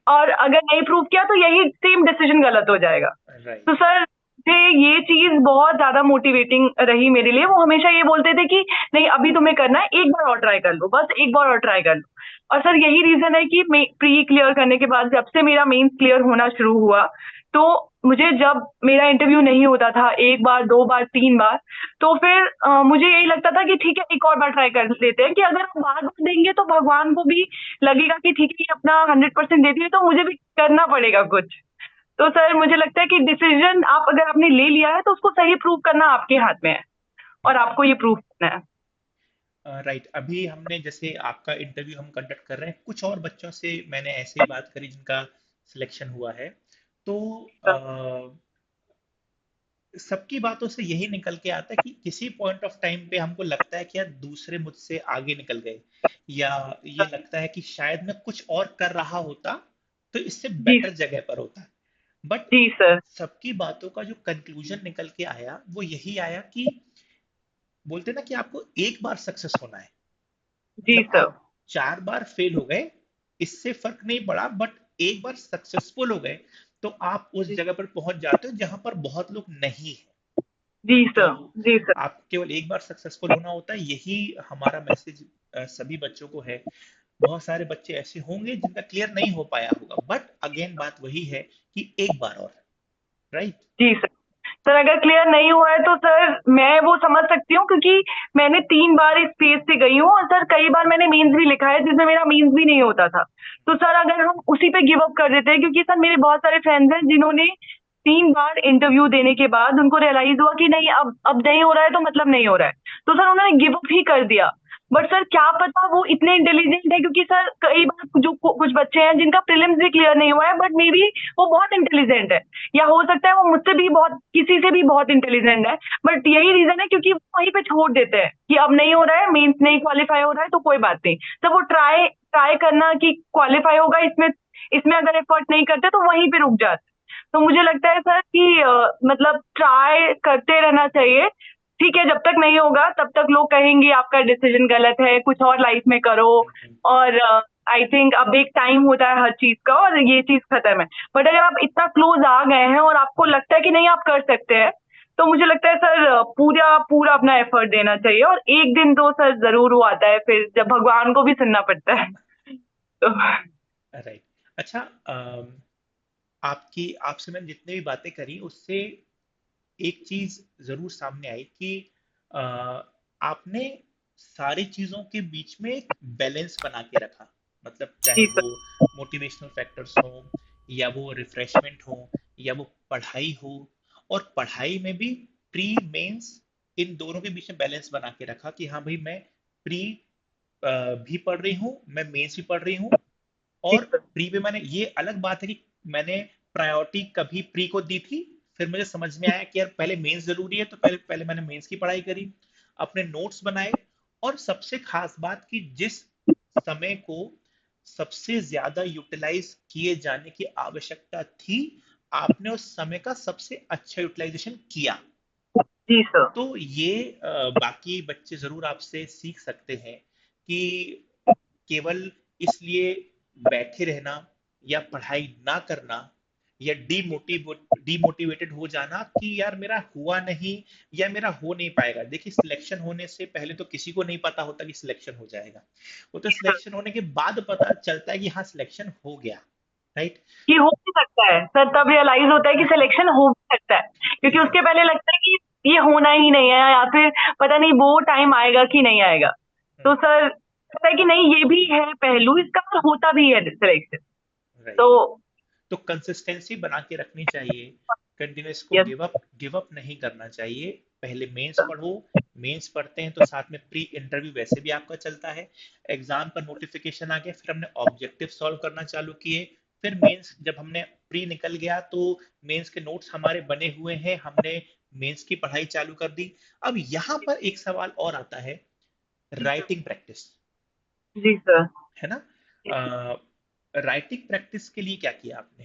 और अगर नहीं प्रूव किया तो यही सेम डिसीजन गलत हो जाएगा। राइट। तो सर मुझे ये चीज बहुत ज्यादा मोटिवेटिंग रही मेरे लिए। वो हमेशा ये बोलते थे कि नहीं अभी तुम्हें करना है, एक बार और ट्राई कर लो, बस एक बार और ट्राई कर लो। और सर यही रीजन है कि प्री क्लियर करने के बाद जब से मेरा मेंस क्लियर होना शुरू हुआ, तो मुझे जब मेरा इंटरव्यू नहीं होता था एक बार, दो बार, तीन बार, तो फिर मुझे यही लगता था कि ठीक है एक और बार ट्राई कर लेते हैं, कि अगर हम बार बार देंगे तो भगवान को भी लगेगा कि ठीक है ये अपना 100% देती है, तो मुझे भी करना पड़ेगा कुछ। तो सर मुझे लगता है कि डिसीजन आप अगर आपने ले लिया है तो उसको सही प्रूव करना आपके हाथ में है, और आपको ये प्रूव करना है। राइट। अभी हमने जैसे आपका इंटरव्यू हम कंडक्ट कर रहे हैं, कुछ और बच्चों से मैंने ऐसे ही बात करी जिनका सिलेक्शन हुआ है। तो सबकी बातों से यही निकल के आता है कि किसी पॉइंट ऑफ टाइम पे हमको लगता है कि यार दूसरे मुझसे आगे निकल गए, या ये लगता है कि शायद मैं कुछ और कर रहा होता तो इससे जी बेटर जगह पर होता। बट जी सर। सबकी बातों का जो कंक्लूजन निकल के आया वो यही आया कि बोलते ना कि आपको एक बार सक्सेस होना है। जी मतलब सर। आप 4 बार फेल हो गए, इससे फर्क नहीं पड़ा, बट एक बार सक्सेसफुल हो गए तो आप उस जी जगह पर पहुंच जाते हो जहां पर बहुत लोग नहीं है। जी तो सर। जी सर। आप केवल एक बार सक्सेसफुल होना होता है, यही हमारा मैसेज सभी बच्चों को है। बहुत सारे बच्चे ऐसे होंगे जिनका क्लियर नहीं हो पाया होगा, बट अगेन बात वही है कि एक बार और। राइट। जी सर। सर अगर क्लियर नहीं हुआ है तो सर मैं वो समझ सकती हूँ, क्योंकि मैंने 3 बार इस फेज से गई हूँ, और सर कई बार मैंने मेंस भी लिखा है जिसमें मेरा मेंस भी नहीं होता था। तो सर अगर हम उसी पे गिव अप कर देते हैं, क्योंकि सर मेरे बहुत सारे फ्रेंड्स हैं जिन्होंने 3 बार इंटरव्यू देने के बाद उनको रियलाइज हुआ कि नहीं अब नहीं हो रहा है तो मतलब नहीं हो रहा है, तो सर उन्होंने गिव अप ही कर दिया। बट सर क्या पता वो इतने इंटेलिजेंट है, क्योंकि सर कई बार जो कुछ बच्चे हैं जिनका प्रीलिम्स भी क्लियर नहीं हुआ है, बट मे बी वो बहुत इंटेलिजेंट है, या हो सकता है वो मुझसे भी बहुत, किसी से भी बहुत इंटेलिजेंट है। बट यही रीजन है क्योंकि वो वहीं पे छोड़ देते हैं कि अब नहीं हो रहा है, मेंस नहीं क्वालिफाई हो रहा है तो कोई बात नहीं। तो वो ट्राई ट्राई करना कि क्वालिफाई होगा, इसमें इसमें अगर एफर्ट नहीं करते तो वहीं पे रुक जाते। तो मुझे लगता है सर कि मतलब ट्राई करते रहना चाहिए। ठीक है, जब तक नहीं होगा तब तक लोग कहेंगे आपका डिसीजन गलत है, कुछ और लाइफ में करो। और आई थिंक अब एक टाइम होता है हर चीज का, और ये चीज खत्म है। बट अगर आप इतना क्लोज आ गए हैं और आपको लगता है कि नहीं आप कर सकते हैं, तो मुझे लगता है सर पूरा पूरा अपना एफर्ट देना चाहिए। और एक दिन तो सर जरूर वो आता है फिर जब भगवान को भी सुनना पड़ता है। तो राइट। अच्छा, आपकी आपसे मैंने जितने भी बातें करी उससे एक चीज जरूर सामने आई कि अ, आपने सारी चीजों के बीच में एक बैलेंस बना के रखा। मतलब चाहे जी वो सर। मोटिवेशनल फैक्टर्स हो, या वो रिफ्रेशमेंट हो, या वो पढ़ाई हो। और पढ़ाई में भी प्री मेंस, इन दोनों के बीच में बैलेंस बना के रखा कि हाँ भाई मैं प्री भी पढ़ रही हूँ, मैं मेंस भी पढ़ रही हूँ। जी और सर। प्री पे मैंने, ये अलग बात है कि मैंने प्रायोरिटी कभी प्री को दी थी, फिर मुझे समझ में आया कि यार पहले मेंस जरूरी है, तो पहले पहले मैंने मेंस की पढ़ाई करी, अपने नोट्स बनाए। और सबसे खास बात कि जिस समय को सबसे ज्यादा यूटिलाइज किए जाने की आवश्यकता थी, आपने उस समय का सबसे अच्छा यूटिलाइजेशन किया। जी सर। तो ये बाकी बच्चे जरूर आपसे सीख सकते हैं कि केवल इसलिए बैठे रहना, या पढ़ाई ना करना, या डीमोटिवेटेड हो जाना कि यार मेरा हुआ नहीं, या मेरा हो नहीं पाएगा। देखिए, सिलेक्शन होने से पहले तो किसी को नहीं पता होता कि सिलेक्शन हो जाएगा। वो तो सिलेक्शन होने के बाद पता चलता है कि हाँ सिलेक्शन हो गया। राइट। ये हो भी सकता है सर, तब रियलाइज होता है कि सिलेक्शन हो भी सकता है, क्योंकि उसके एग्जैक्टली। पहले लगता है कि ये होना ही नहीं है, या फिर पता नहीं वो टाइम आएगा कि नहीं आएगा। तो सर लगता है कि नहीं ये भी है पहलू इसका, और होता भी है सिलेक्शन। राइट। तो तो कंसिस्टेंसी बना के रखनी चाहिए, कंटिन्यूस को यस गिव अप नहीं करना चाहिए। पहले मेंस पढ़ो, मेंस पढ़ते हैं तो साथ में प्री इंटरव्यू वैसे भी आपका चलता है। एग्जाम पर नोटिफिकेशन आ गया, फिर हमने ऑब्जेक्टिव सॉल्व करना चालू किए, फिर मेंस जब हमने प्री निकल गया तो मेंस के नोट्स हमारे बने हुए हैं, हमने मेंस की पढ़ाई चालू कर दी। अब यहाँ पर एक सवाल और आता है, राइटिंग प्रैक्टिस, जी सर। है ना? राइटिंग प्रैक्टिस के लिए क्या किया आपने?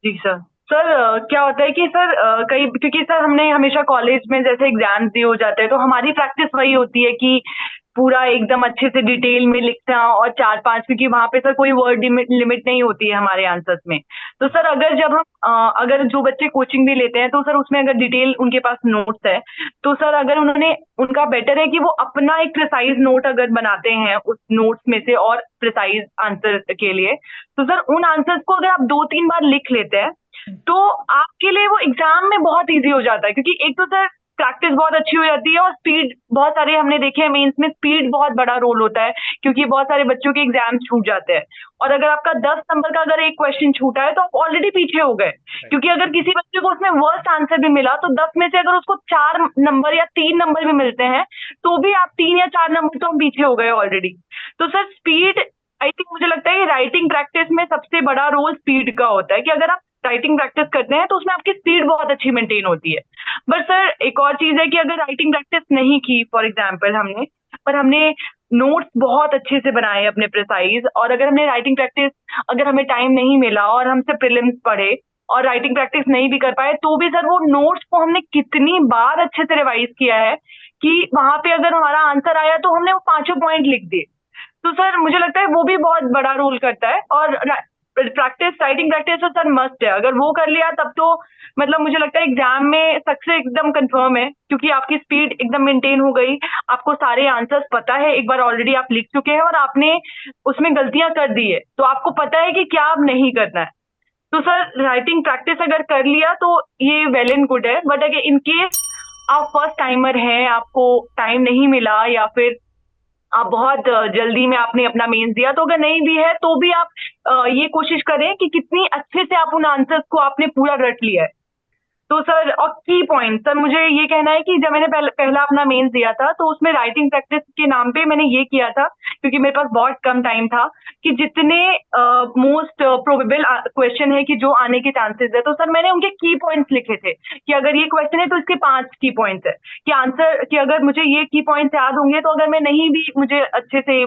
जी सर। सर क्या होता है कि सर कई, क्योंकि सर हमने हमेशा कॉलेज में जैसे एग्जाम्स दिए हो जाते हैं तो हमारी प्रैक्टिस वही होती है कि पूरा एकदम अच्छे से डिटेल में लिखना और चार पांच, क्योंकि वहां पे सर कोई वर्ड लिमिट नहीं होती है हमारे आंसर्स में। तो सर अगर जब हम अगर जो बच्चे कोचिंग भी लेते हैं तो सर उसमें अगर डिटेल उनके पास नोट्स है तो सर अगर उन्होंने, उनका बेटर है कि वो अपना एक प्रिसाइज नोट अगर बनाते हैं उस नोट्स में से और प्रिसाइज आंसर के लिए, तो सर उन आंसर्स को अगर आप दो तीन बार लिख लेते हैं तो आपके लिए वो एग्जाम में बहुत इजी हो जाता है, क्योंकि एक तो सर प्रैक्टिस बहुत अच्छी हो जाती है और स्पीड, बहुत सारे हमने देखे हैं मेंस में स्पीड बहुत बड़ा रोल होता है, क्योंकि बहुत सारे बच्चों के एग्जाम छूट जाते हैं। और अगर आपका 10 नंबर का अगर एक क्वेश्चन छूटा है तो आप ऑलरेडी पीछे हो गए, राइट। क्योंकि अगर किसी बच्चे को उसमें वर्स्ट आंसर भी मिला तो 10 में से अगर उसको 4 नंबर या 3 नंबर भी मिलते हैं तो भी आप 3 या 4 नंबर तो हम पीछे हो गए ऑलरेडी। तो सर स्पीड, आई थिंक मुझे लगता है कि राइटिंग प्रैक्टिस में सबसे बड़ा रोल स्पीड का होता है, कि अगर आप राइटिंग प्रैक्टिस करते हैं तो उसमें आपकी स्पीड बहुत अच्छी मेंटेन होती है। बट सर एक और चीज है कि अगर राइटिंग प्रैक्टिस नहीं की फॉर एग्जाम्पल हमने, पर हमने नोट्स बहुत अच्छे से बनाए अपने प्रिसाइज, और अगर हमने राइटिंग प्रैक्टिस, अगर हमें टाइम नहीं मिला और हमसे प्रीलिम्स पढ़े और राइटिंग प्रैक्टिस नहीं भी कर पाए तो भी सर वो नोट्स को हमने कितनी बार अच्छे से रिवाइज किया है कि वहां पे अगर हमारा आंसर आया तो हमने वो पांचों पॉइंट लिख दिए। तो सर मुझे लगता है वो भी बहुत बड़ा रोल करता है। और प्रैक्टिस, राइटिंग प्रैक्टिस तो सर मस्ट है, अगर वो कर लिया तब तो मतलब मुझे लगता है एग्जाम में सक्सेस एकदम कंफर्म है, क्योंकि आपकी स्पीड एकदम मेंटेन हो गई, आपको सारे आंसर्स पता है, एक बार ऑलरेडी आप लिख चुके हैं और आपने उसमें गलतियां कर दी है तो आपको पता है कि क्या अब नहीं करना है। तो सर राइटिंग प्रैक्टिस अगर कर लिया तो ये वेल एंड गुड है, बट अगर इन केस आप फर्स्ट टाइमर हैं, आपको टाइम नहीं मिला या फिर आप बहुत जल्दी में आपने अपना मेंस दिया, तो अगर नहीं भी है तो भी आप ये कोशिश करें कि कितनी अच्छे से आप उन आंसर्स को आपने पूरा रट लिया है। तो सर और की पॉइंट सर मुझे ये कहना है कि जब मैंने पहला अपना मेंस दिया था तो उसमें राइटिंग प्रैक्टिस के नाम पे मैंने ये किया था, क्योंकि मेरे पास बहुत कम टाइम था, कि जितने मोस्ट प्रोबेबल क्वेश्चन है कि जो आने के चांसेस है, तो सर मैंने उनके की पॉइंट्स लिखे थे कि अगर ये क्वेश्चन है तो इसके 5 की पॉइंट्स है, कि आंसर, कि अगर मुझे ये की पॉइंट्स याद होंगे तो अगर मैं नहीं भी, मुझे अच्छे से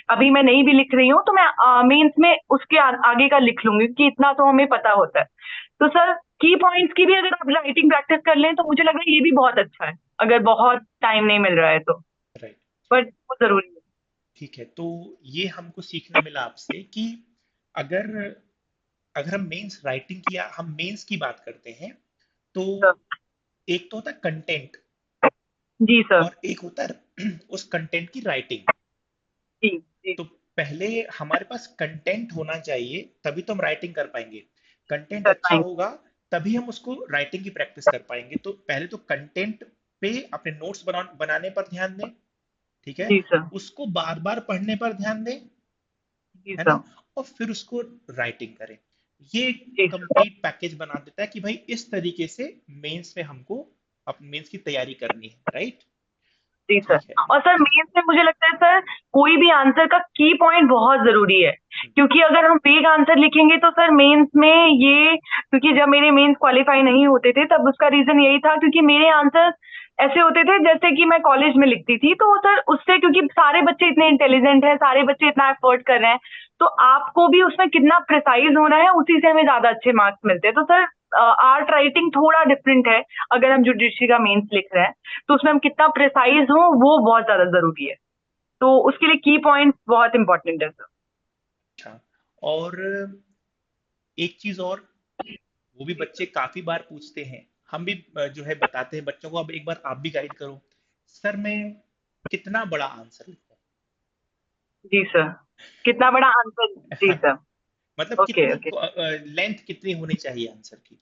अभी मैं नहीं भी लिख रही हूँ तो मैं मेंस में उसके आगे का लिख लूंगी, कि इतना तो हमें पता होता है। तो सर की पॉइंट्स की भी अगर आप राइटिंग प्रैक्टिस कर लें तो मुझे लग रहा है ये भी बहुत अच्छा है, अगर बहुत टाइम नहीं मिल रहा है तो। राइट। बट वो जरूरी है। ठीक है, तो ये हमको सीखना मिला आपसे कि अगर अगर हम मेंस राइटिंग की, या हम मेंस की बात करते हैं, तो सर। एक तो होता है कंटेंट जी सर। और एक होता है उस कंटेंट की राइटिंग। जी जी। तो पहले हमारे पास कंटेंट होना चाहिए, तभी तो हम राइटिंग कर पाएंगे। कंटेंट कर अच्छा पाएंगे। होगा तभी हम उसको राइटिंग की प्रैक्टिस कर पाएंगे। तो पहले तो कंटेंट पे अपने नोट्स बनाने पर ध्यान दें, ठीक है? जी सर। उसको बार बार पढ़ने पर ध्यान दें, जी है सर। ना? और फिर उसको राइटिंग करें। ये जी सर। कंप्लीट पैकेज बना देता है कि भाई इस तरीके से मेंस में हमको अपने मेंस की तैयारी करनी है, राइट? जी सर। ठीक है। और सर मेंस में मुझे लगता है सर कोई भी आंसर का की पॉइंट बहुत जरूरी है, क्योंकि अगर हम वेग आंसर लिखेंगे तो सर मेंस में ये, क्योंकि जब मेरे मेंस क्वालिफाई नहीं होते थे तब उसका रीजन यही था, क्योंकि मेरे आंसर ऐसे होते थे जैसे कि मैं कॉलेज में लिखती थी, तो सर उससे, क्योंकि सारे बच्चे इतने इंटेलिजेंट हैं, सारे बच्चे इतना एफर्ट कर रहे हैं, तो आपको भी उसमें कितना प्रिसाइज होना है उसी से हमें ज्यादा अच्छे मार्क्स मिलते हैं। तो सर आर्ट राइटिंग थोड़ा डिफरेंट है, अगर हम जुडिशरी का मेंस लिख रहे हैं तो उसमें हम कितना प्रिसाइज हो वो बहुत ज्यादा जरूरी है, तो उसके लिए की पॉइंट्स बहुत इंपॉर्टेंट है सर। अच्छा, और एक चीज और, वो भी बच्चे काफी बार पूछते हैं, हम भी जो है बताते हैं बच्चों को, अब एक बार आप भी गाइड करो। सर मैं कितना बड़ा आंसर लिखूं? जी सर। कितना बड़ा आंसर? जी सर। मतलब ओके कितनी ओके। लेंथ कितनी होनी चाहिए आंसर की?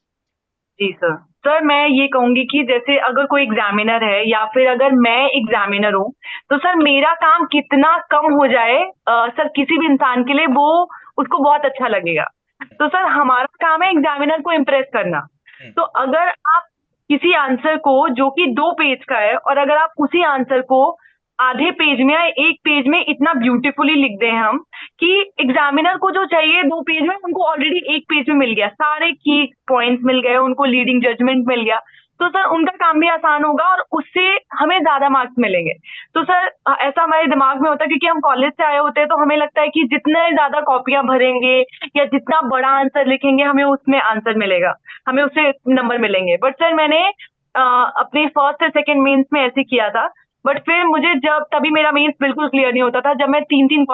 जी सर। सर मैं ये कहूंगी कि जैसे अगर कोई एग्जामिनर है या फिर अगर मैं एग्जामिनर हूँ तो सर मेरा काम कितना कम हो जाए सर किसी भी इंसान के लिए वो, उसको बहुत अच्छा लगेगा। हम्म, तो सर हमारा काम है एग्जामिनर को इम्प्रेस करना। हम्म, तो अगर आप किसी आंसर को जो कि 2 पेज का है और अगर आप उसी आंसर को आधे पेज में या 1 पेज में इतना ब्यूटीफुली लिख दें हम, कि एग्जामिनर को जो चाहिए 2 पेज में, उनको ऑलरेडी 1 पेज में मिल गया, सारे की पॉइंट्स मिल गए उनको, लीडिंग जजमेंट मिल गया। तो सर उनका काम भी आसान होगा और उससे हमें ज्यादा मार्क्स मिलेंगे। तो सर ऐसा हमारे दिमाग में होता है, क्योंकि हम कॉलेज से आए होते हैं, तो हमें लगता है कि जितने ज्यादा कॉपियां भरेंगे या जितना बड़ा आंसर लिखेंगे हमें उसमें आंसर मिलेगा, हमें उससे नंबर मिलेंगे। बट सर मैंने अपने फर्स्ट और सेकंड मेंस में ऐसे किया था। बट फिर मुझे जब तभी मेरा मेंस बिल्कुल क्लियर नहीं होता था जब मैं तीन तीन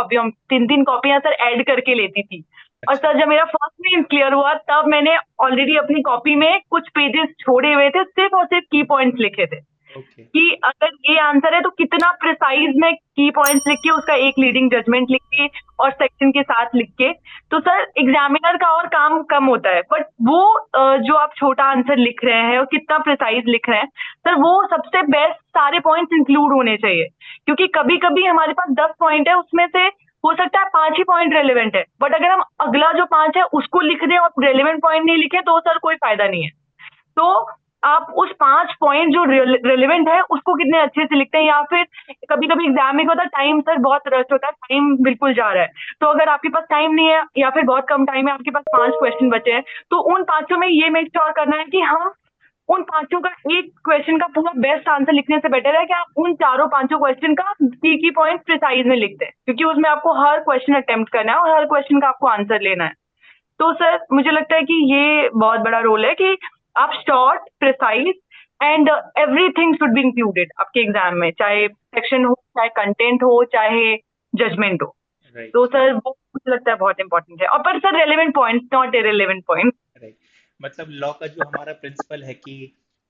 कॉपियां सर ऐड करके लेती थी। और अच्छा। सर जब मेरा फर्स्ट मेंस क्लियर हुआ तब मैंने ऑलरेडी अपनी कॉपी में कुछ पेजेस छोड़े हुए थे, सिर्फ और सिर्फ की पॉइंट्स लिखे थे ओके। कि अगर ये आंसर है तो कितना प्रिसाइज मैं की पॉइंट्स लिख के उसका एक लीडिंग जजमेंट लिख के और सेक्शन के साथ लिख के। तो सर एग्जामिनर का और काम कम होता है, बट वो जो आप छोटा आंसर लिख रहे हैं और कितना प्रिसाइज लिख रहे हैं, सर वो सबसे बेस्ट सारे पॉइंट्स इंक्लूड होने चाहिए। क्योंकि कभी कभी हमारे पास 10 पॉइंट है, उसमें से हो सकता है 5 ही पॉइंट रेलिवेंट है, बट अगर हम अगला जो 5 है उसको लिख दें और रेलिवेंट पॉइंट नहीं लिखे तो सर कोई फायदा नहीं है। तो आप उस 5 पॉइंट जो रेलिवेंट है उसको कितने अच्छे से लिखते हैं। या फिर कभी कभी एग्जाम में क्या होता है, टाइम सर बहुत रश होता है, टाइम बिल्कुल जा रहा है, तो अगर आपके पास टाइम नहीं है या फिर बहुत कम टाइम है, आपके पास 5 क्वेश्चन बचे हैं, तो उन पांचों में ये मेक श्योर करना है कि हम उन पांचों का एक क्वेश्चन का पूरा बेस्ट आंसर लिखने से बेटर है कि आप उन चारों पांचों क्वेश्चन का की पॉइंट प्रिसाइज में लिखते हैं, क्योंकि उसमें आपको हर क्वेश्चन अटेम्प्ट करना है और हर क्वेश्चन का आपको आंसर लेना है। तो सर मुझे लगता है कि ये बहुत बड़ा रोल है कि आप short, precise and everything should be included आपके एग्जाम में, चाहे सेक्शन हो, चाहे कंटेंट हो, चाहे जजमेंट हो। तो राइट। सर वो मुझे लगता है बहुत इंपॉर्टेंट है, और पर sir relevant points, not irrelevant points. Right. मतलब लॉ का जो हमारा प्रिंसिपल है कि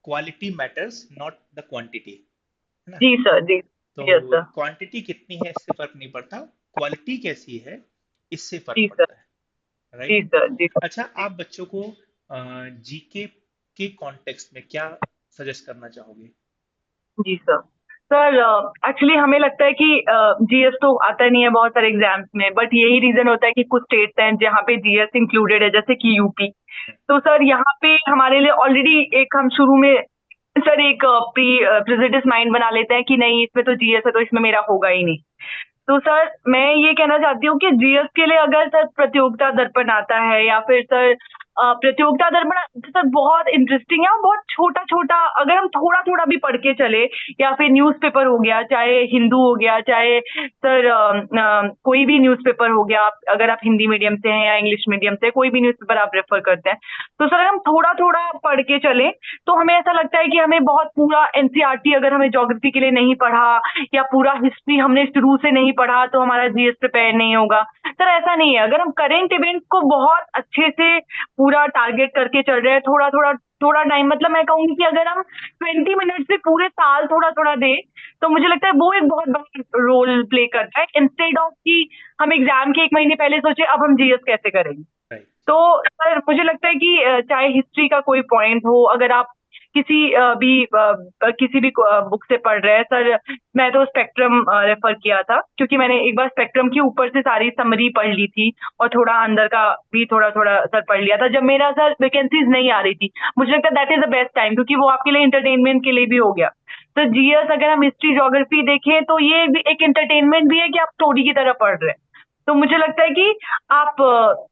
quality matters not the quantity, है ना? जी सर, जी। तो यस सर। क्वांटिटी कितनी है इससे फर्क नहीं पड़ता, क्वालिटी कैसी है इससे फर्क जी सर। पड़ता है। जी राइट। सर। जी अच्छा, आप बच्चों को जीके के कॉन्टेक्स्ट में क्या सजेस्ट करना चाहोगे? जी सर। सर एक्चुअली हमें लगता है कि जीएस तो आता नहीं है बहुत सारे एग्जाम्स में, बट यही रीजन होता है कि कुछ स्टेट्स हैं जहाँ पे जीएस इंक्लूडेड है, जैसे कि यूपी। तो सर यहाँ पे हमारे लिए ऑलरेडी एक हम शुरू में सर एक प्रिजुडिस माइंड बना लेते हैं कि नहीं इसमें तो जीएस है तो इसमें मेरा होगा ही नहीं। तो सर मैं ये कहना चाहती हूँ कि जीएस के लिए अगर सर प्रतियोगिता दर्पण आता है या फिर सर प्रतियोगिता दर्पण सर बहुत इंटरेस्टिंग है और बहुत छोटा छोटा, अगर हम थोड़ा थोड़ा भी पढ़ के चले, या फिर न्यूज़पेपर हो गया, चाहे हिंदू हो गया, चाहे सर कोई भी न्यूज़पेपर हो गया, अगर आप हिंदी मीडियम से हैं या इंग्लिश मीडियम से, कोई भी न्यूज़पेपर आप रेफर करते हैं, तो सर अगर हम थोड़ा थोड़ा पढ़ के चले तो हमें ऐसा लगता है कि हमें बहुत पूरा एनसीईआरटी, अगर हमें ज्योग्राफी के लिए नहीं पढ़ा या पूरा हिस्ट्री हमने शुरू से नहीं पढ़ा तो हमारा जीएस प्रिपेयर नहीं होगा। सर ऐसा नहीं है, अगर हम करेंट इवेंट्स को बहुत अच्छे से पूरा टारगेट करके चल रहे हैं, थोड़ा थोड़ा थोड़ा टाइम, मतलब मैं कहूंगी कि अगर हम 20 मिनट से पूरे साल थोड़ा थोड़ा दे, तो मुझे लगता है वो एक बहुत बड़ा रोल प्ले करता है, इंस्टेड ऑफ कि हम एग्जाम के 1 महीने पहले सोचे अब हम जीएस कैसे करेंगे। राइट। तो सर मुझे लगता है कि चाहे हिस्ट्री का कोई पॉइंट हो, अगर आप किसी किसी भी बुक से पढ़ रहे हैं, सर मैं तो स्पेक्ट्रम रेफर किया था, क्योंकि मैंने एक बार स्पेक्ट्रम की ऊपर से सारी समरी पढ़ ली थी और थोड़ा अंदर का भी थोड़ा थोड़ा सर पढ़ लिया था जब मेरा सर वैकेंसीज नहीं आ रही थी। मुझे लगता है that is the best time, क्योंकि वो आपके लिए इंटरटेनमेंट के लिए भी हो गया। तो जीएस अगर हम हिस्ट्री ज्योग्राफी देखें तो ये भी एक इंटरटेनमेंट भी है कि आप स्टोरी की तरह पढ़ रहे हैं। तो मुझे लगता है कि आप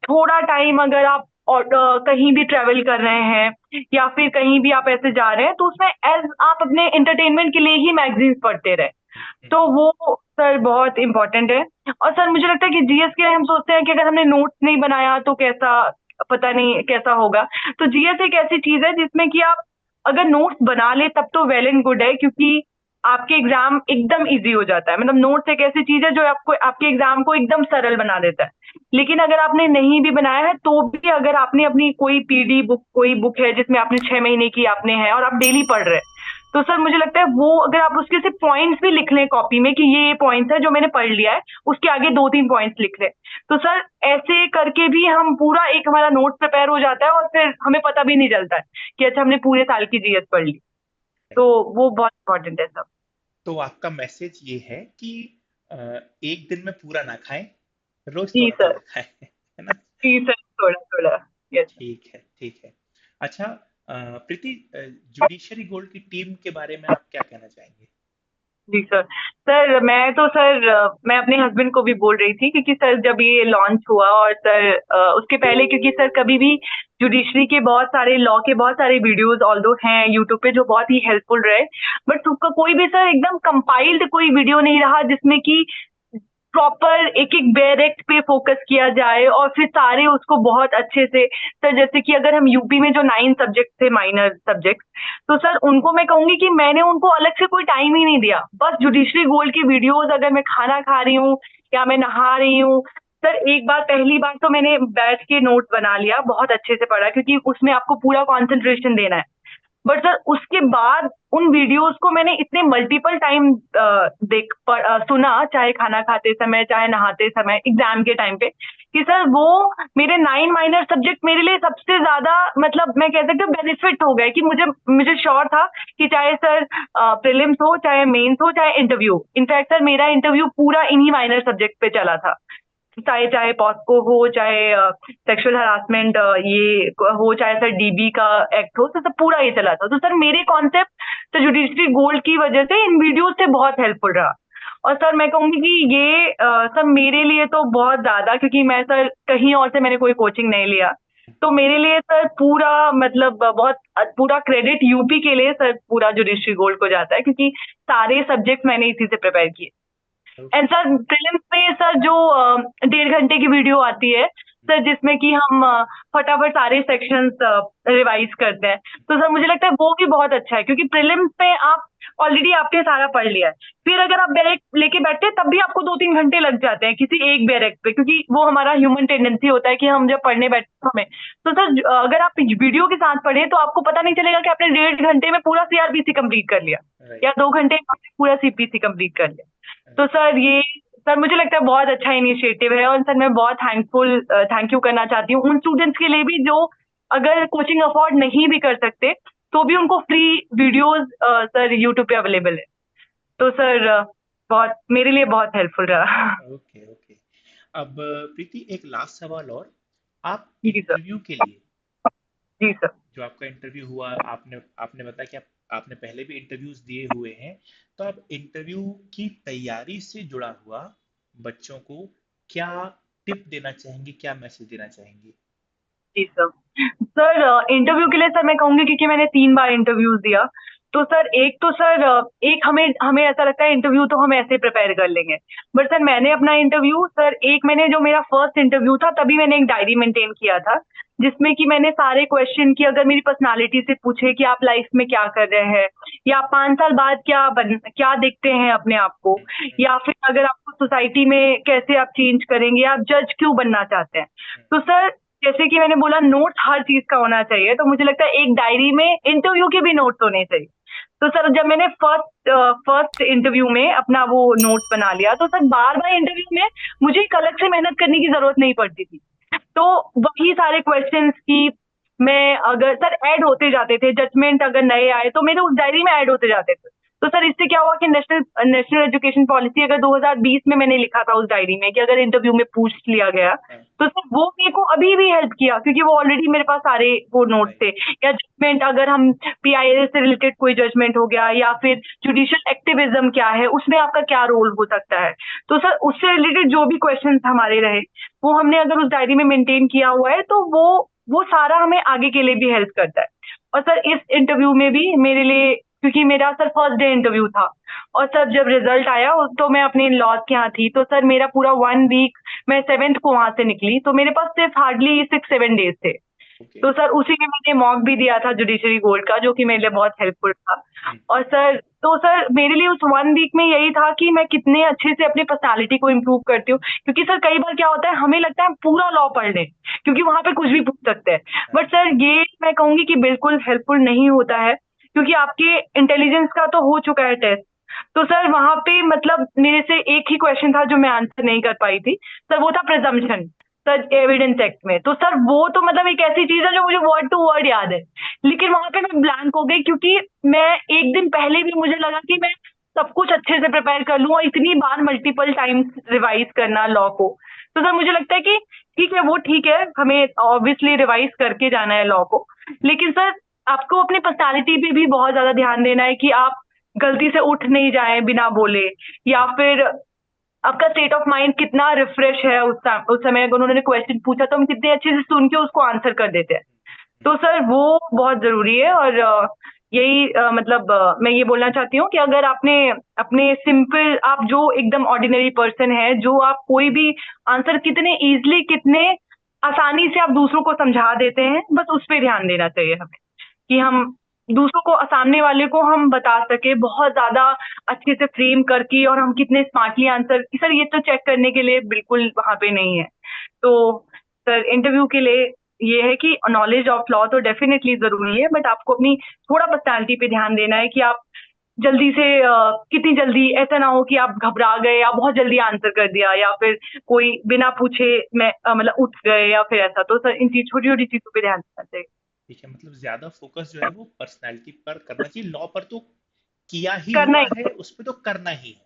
थोड़ा टाइम, अगर आप और कहीं भी ट्रेवल कर रहे हैं या फिर कहीं भी आप ऐसे जा रहे हैं, तो उसमें एज आप अपने एंटरटेनमेंट के लिए ही मैगजीन्स पढ़ते रहे, तो वो सर बहुत इंपॉर्टेंट है। और सर मुझे लगता है कि जीएस के लिए हम सोचते हैं कि अगर हमने नोट्स नहीं बनाया तो कैसा, पता नहीं कैसा होगा। तो जीएस एक ऐसी चीज है जिसमें कि आप अगर नोट्स बना ले तब तो वेल एंड गुड है, क्योंकि आपके एग्जाम एकदम इजी हो जाता है। मतलब नोट्स एक ऐसी चीज है जो आपको आपके एग्जाम को एकदम सरल बना देता है। लेकिन अगर आपने नहीं भी बनाया है तो भी, अगर आपने अपनी कोई पीडी बुक, कोई बुक है जिसमें आपने 6 महीने की आपने है और आप डेली पढ़ रहे हैं, तो सर मुझे लगता है वो अगर आप उसके सिर्फ पॉइंट्स भी लिख लें कॉपी में कि ये पॉइंट्स है जो मैंने पढ़ लिया है, उसके आगे 2-3 पॉइंट्स लिख लें, तो सर ऐसे करके भी हम पूरा एक हमारा नोट प्रिपेयर हो जाता है और फिर हमें पता भी नहीं चलता है कि अच्छा हमने पूरे साल की जीएस पढ़ ली। तो वो बहुत इंपॉर्टेंट है सब। तो आपका मैसेज ये है कि अ, एक दिन में पूरा ना खाएं, रोज जी थोड़ा सर। थोड़ा खाएं, है ना? जी सर, थोड़ा थोड़ा। Yes sir. ठीक है, ठीक है। अच्छा, प्रीति, जुडिशरी गोल्ड की टीम के बारे में आप क्या कहना चाहेंगे? जी सर। सर मैं तो सर मैं अपने हस्बैंड को भी बोल रही थी, क्योंकि सर जब ये लॉन्च हुआ और सर उसके पहले, क्योंकि सर कभी भी जुडिशरी के बहुत सारे लॉ के बहुत सारे वीडियोस ऑल्दो हैं यूट्यूब पे जो बहुत ही हेल्पफुल रहे, बट उसका कोई भी सर एकदम कंपाइल्ड कोई वीडियो नहीं रहा जिसमें कि प्रॉपर एक एक डायरेक्ट पे फोकस किया जाए और फिर सारे उसको बहुत अच्छे से। सर जैसे कि अगर हम यूपी में जो 9 सब्जेक्ट थे, माइनर सब्जेक्ट, तो सर उनको मैं कहूंगी कि मैंने उनको अलग से कोई टाइम ही नहीं दिया। बस जुडिशरी गोल्ड की वीडियोस, अगर मैं खाना खा रही हूँ या मैं नहा रही हूँ, सर एक बार पहली बार तो मैंने बैठ के नोट बना लिया, बहुत अच्छे से पढ़ा, क्योंकि उसमें आपको पूरा कंसंट्रेशन देना है। बट सर उसके बाद उन वीडियोस को मैंने इतने मल्टीपल टाइम सुना, चाहे खाना खाते समय, चाहे नहाते समय, एग्जाम के टाइम पे, कि सर वो मेरे 9 माइनर सब्जेक्ट मेरे लिए सबसे ज्यादा, मतलब मैं कह सकती हूँ बेनिफिट हो गए, कि मुझे मुझे श्योर था कि चाहे सर प्रीलिम्स हो, चाहे मेंस हो, चाहे इंटरव्यू, इनफैक्ट सर मेरा इंटरव्यू पूरा इन्हीं माइनर सब्जेक्ट पे चला था। चाहे चाहे पॉस्को हो, चाहे सेक्सुअल हरासमेंट ये हो, चाहे सर डीबी का एक्ट हो, तो सब पूरा ये चला था। तो सर मेरे कॉन्सेप्ट तो जुडिशरी गोल्ड की वजह से इन वीडियोस से बहुत हेल्पफुल रहा। और सर मैं कहूंगी कि ये सर मेरे लिए तो बहुत ज्यादा, क्योंकि मैं सर कहीं और से मैंने कोई कोचिंग नहीं लिया, तो मेरे लिए सर पूरा मतलब बहुत पूरा क्रेडिट यूपी के लिए सर पूरा जुडिशरी गोल्ड को जाता है, क्योंकि सारे सब्जेक्ट मैंने इसी से प्रिपेयर किए। एंड सर प्रीलिम्स में सर जो 1.5 घंटे की वीडियो आती है सर, जिसमें कि हम फटाफट सारे सेक्शंस रिवाइज करते हैं, तो सर मुझे लगता है वो भी बहुत अच्छा है, क्योंकि प्रीलिम्स में आप ऑलरेडी आपने सारा पढ़ लिया है, फिर अगर आप डायरेक्ट लेके बैठते हैं तब भी आपको 2-3 घंटे लग जाते हैं किसी एक डायरेक्ट पे, क्योंकि वो हमारा ह्यूमन टेंडेंसी होता है कि हम जब पढ़ने बैठते हैं हमें, तो सर अगर आप वीडियो के साथ पढ़े तो आपको पता नहीं चलेगा कि आपने 1.5 घंटे में पूरा सीआरपीसी कंप्लीट कर लिया, या राइट। 2 घंटे में आपने पूरा सीपीसी कंप्लीट कर लिया। तो सर ये सर मुझे लगता है बहुत अच्छा इनिशिएटिव है, और सर मैं बहुत थैंक यू करना चाहती हूँ उन स्टूडेंट्स के लिए भी जो अगर कोचिंग अफोर्ड नहीं भी कर सकते, तो भी उनको फ्री वीडियोस सर यूट्यूब पे अवेलेबल है। तो सर बहुत मेरे लिए बहुत हेल्पफुल रहा। Okay, okay. अब प्रीति, एक लास्ट सवाल और। आप जी सर। इंटरव्यू के लिए, जी सर। जो आपका इंटरव्यू हुआ, आपने आपने बताया कि आपने पहले भी इंटरव्यूज दिए हुए हैं, तो आप इंटरव्यू की तैयारी से जुड़ा हुआ बच्चों को क्या टिप देना चाहेंगे, क्या मैसेज देना चाहेंगे? जी सर। सर इंटरव्यू के लिए सर मैं कहूंगी, क्योंकि मैंने 3 बार इंटरव्यूज दिया, तो सर एक तो सर एक हमें हमें ऐसा लगता है इंटरव्यू तो हम ऐसे प्रिपेयर कर लेंगे, बट सर मैंने अपना इंटरव्यू सर एक मैंने जो मेरा फर्स्ट इंटरव्यू था तभी मैंने एक डायरी मेंटेन किया था, जिसमें कि मैंने सारे क्वेश्चन की, अगर मेरी पर्सनालिटी से पूछे कि आप लाइफ में क्या कर रहे हैं, या आप 5 साल बाद क्या देखते हैं अपने आप को, या फिर अगर आपको सोसाइटी में कैसे आप चेंज करेंगे, आप जज क्यों बनना चाहते हैं, तो सर जैसे कि मैंने बोला नोट हर चीज का होना चाहिए, तो मुझे लगता है एक डायरी में इंटरव्यू के भी नोट्स होने चाहिए। तो सर जब मैंने फर्स्ट इंटरव्यू में अपना वो नोट्स बना लिया, तो सर बार बार इंटरव्यू में मुझे एक अलग से मेहनत करने की जरूरत नहीं पड़ती थी। तो वही सारे क्वेश्चंस की मैं अगर सर ऐड होते जाते थे, जजमेंट अगर नए आए तो मेरे उस डायरी में ऐड होते जाते थे। तो सर इससे क्या हुआ कि नेशनल नेशनल एजुकेशन पॉलिसी अगर 2020 में मैंने लिखा था उस डायरी में कि अगर इंटरव्यू में पूछ लिया गया, हाँ। तो सर वो मेरे को अभी भी हेल्प किया, क्योंकि वो ऑलरेडी मेरे पास सारे वो नोट्स राइट। थे। या जजमेंट, अगर हम पीआईएल से रिलेटेड कोई जजमेंट हो गया, या फिर जुडिशियल एक्टिविज्म क्या है, उसमें आपका क्या रोल हो सकता है, तो सर उससे रिलेटेड जो भी क्वेश्चन हमारे रहे, वो हमने अगर उस डायरी में मेंटेन किया हुआ है, तो वो सारा हमें आगे के लिए भी हेल्प करता है। और सर इस इंटरव्यू में भी मेरे लिए, क्योंकि मेरा सर फर्स्ट डे इंटरव्यू था, और सर जब रिजल्ट आया तो मैं अपने इन लॉज के यहाँ थी, तो सर मेरा पूरा 1 वीक, मैं 7th को वहां से निकली, तो मेरे पास सिर्फ हार्डली 6-7 डेज थे। ओके। तो सर उसी में मैंने मॉक भी दिया था जुडिशरी गोल्ड का, जो कि मेरे लिए बहुत हेल्पफुल था। और सर तो सर मेरे लिए उस 1 वीक में यही था कि मैं कितने अच्छे से अपनी पर्सनालिटी को इम्प्रूव करती हूँ, क्योंकि सर कई बार क्या होता है, हमें लगता है पूरा लॉ पढ़ लें, क्योंकि वहां पे कुछ भी पूछ सकते हैं, बट हाँ। सर ये मैं कहूंगी कि बिल्कुल हेल्पफुल नहीं होता है, क्योंकि आपके इंटेलिजेंस का तो हो चुका है टेस्ट। तो सर वहां पे मतलब मेरे से एक ही क्वेश्चन था जो मैं आंसर नहीं कर पाई थी, सर वो था प्रिजम्पशन, सर एविडेंस एक्ट में। तो सर वो तो मतलब एक ऐसी चीज है जो मुझे वर्ड टू वर्ड याद है, लेकिन वहां पे मैं ब्लैंक हो गई, क्योंकि मैं एक दिन पहले भी मुझे लगा कि मैं सब कुछ अच्छे से प्रिपेयर कर लूं, और इतनी बार मल्टीपल टाइम्स रिवाइज करना लॉ को, तो सर मुझे लगता है कि ठीक है, वो ठीक है, हमें ऑब्वियसली रिवाइज करके जाना है लॉ को, लेकिन सर आपको अपनी पर्सनालिटी पे भी बहुत ज्यादा ध्यान देना है कि आप गलती से उठ नहीं जाए बिना बोले, या फिर आपका स्टेट ऑफ माइंड कितना रिफ्रेश है उस समय अगर उन्होंने क्वेश्चन पूछा तो हम कितने अच्छे से सुन के उसको आंसर कर देते हैं। तो सर वो बहुत जरूरी है। और यही मतलब मैं ये बोलना चाहती हूँ कि अगर आपने अपने सिंपल, आप जो एकदम ऑर्डिनरी पर्सन है, जो आप कोई भी आंसर कितने इजीली, कितने आसानी से आप दूसरों को समझा देते हैं, बस उस पर ध्यान देना चाहिए हमें, कि हम दूसरों को, सामने वाले को हम बता सके बहुत ज्यादा अच्छे से फ्रेम करके, और हम कितने स्मार्टली आंसर, सर ये तो चेक करने के लिए बिल्कुल वहां पे नहीं है। तो सर इंटरव्यू के लिए ये है कि नॉलेज ऑफ लॉ तो डेफिनेटली जरूरी है, बट आपको अपनी थोड़ा पर्सनैलिटी पे ध्यान देना है कि आप जल्दी से कितनी जल्दी ऐसा ना हो कि आप घबरा गए या बहुत जल्दी आंसर कर दिया, या फिर कोई बिना पूछे मैं मतलब उठ गए, या फिर ऐसा। तो सर इन चीज, छोटी छोटी चीजों पे ध्यान देना चाहिए। ठीक है, मतलब ज्यादा फोकस जो है वो पर्सनैलिटी पर करना चाहिए। लॉ पर तो किया ही करना हुआ ही है, उस पे तो करना ही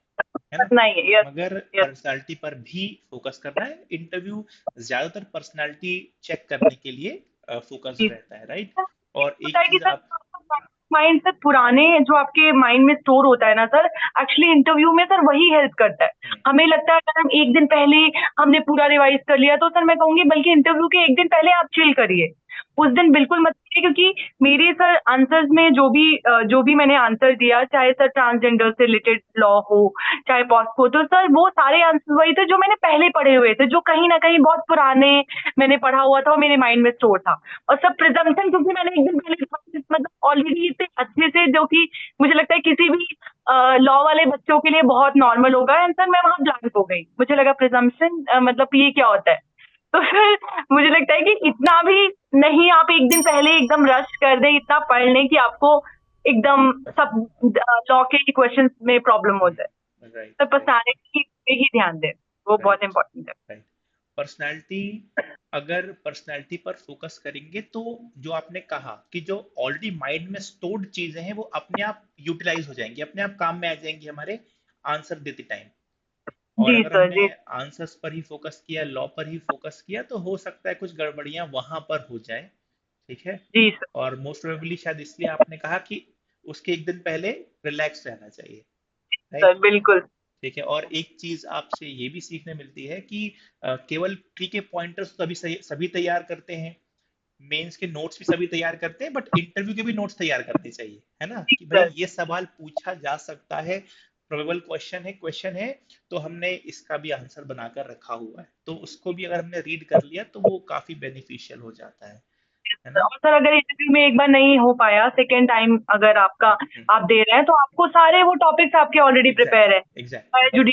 है ना? करना ही है। यस। मगर यस। पर्सनालिटी पर भी फोकस करना है। इंटरव्यू ज्यादातर पर्सनालिटी चेक करने के लिए फोकस्ड रहता है, राइट? और होता एक है कि चीज सर आप माइंड से पुराने जो आपके माइंड में स्टोर होता है ना सर, एक्चुअली इंटरव्यू में सर वही हेल्प करता है। हम्म, हमें लगता है अगर हम एक दिन पहले हमने पूरा रिवाइज कर लिया, तो सर मैं कहूंगी बल्कि इंटरव्यू के एक दिन पहले आप चिल करिए। उस दिन बिल्कुल मत करिए, क्योंकि मेरे सर आंसर्स में जो भी मैंने आंसर दिया, चाहे सर ट्रांसजेंडर से रिलेटेड लॉ हो, चाहे पॉस्को, तो सर वो सारे आंसर वही थे जो मैंने पहले पढ़े हुए थे, जो कहीं ना कहीं बहुत पुराने मैंने पढ़ा हुआ था और मेरे माइंड में स्टोर था। और सब प्रिजम्पशन, क्योंकि मैंने एक दिन पहले मतलब ऑलरेडी इतने अच्छे से, जो कि मुझे लगता है किसी भी लॉ वाले बच्चों के लिए बहुत नॉर्मल होगा, एंड सर मैं वहां ब्लैंक हो गई, मुझे लगा प्रिजम्पशन मतलब ये क्या होता है। तो फिर मुझे लगता है कि इतना भी नहीं, आप एक दिन पहले एकदम रश कर दें, इतना पढ़ लें कि आपको एकदम सब लॉ के क्वेश्चन में प्रॉब्लम हो जाए। राइट तो राइट पर्सनैलिटी पे ही ध्यान दें, वो बहुत राइट इंपॉर्टेंट है। राइट। पर्सनालिटी, अगर पर्सनालिटी पर फोकस करेंगे तो जो आपने कहा कि जो ऑलरेडी माइंड में स्टोर्ड चीजें हैं वो अपने आप यूटिलाइज हो जाएंगी, अपने आप काम में आ जाएंगी हमारे आंसर देते टाइम। और जी अगर सर। हमने जी। आंसर्स पर ही फोकस किया, लॉ पर ही फोकस किया, तो हो सकता है कुछ गड़बड़ियां वहां पर हो जाए। ठीक है? जी सर। और मोस्ट प्रोबेबली शायद इसलिए आपने कहा कि उसके एक दिन पहले रिलैक्स रहना चाहिए, सर राइट? बिल्कुल। ठीक है। और एक चीज आपसे ये भी सीखने मिलती है कि केवल ट्री के पॉइंटर्स तो सभी तैयार करते हैं, मेंस के नोट्स भी सभी तैयार करते हैं, बट इंटरव्यू के भी नोट्स तैयार करने चाहिए, है ना? जी कि भाई सर। ये सवाल पूछा जा सकता है, प्रोबेबल क्वेश्चन है, तो हमने इसका भी आंसर बनाकर रखा हुआ है, तो उसको भी अगर हमने रीड कर लिया तो वो काफी बेनिफिशियल हो जाता है ना? और सर अगर इंटरव्यू में एक बार नहीं हो पाया, सेकेंड टाइम अगर आपका हम्म, आप दे रहे हैं, तो आपको सारे वो टॉपिक्स आपके ऑलरेडी प्रिपेयर है, एग्जैक्टली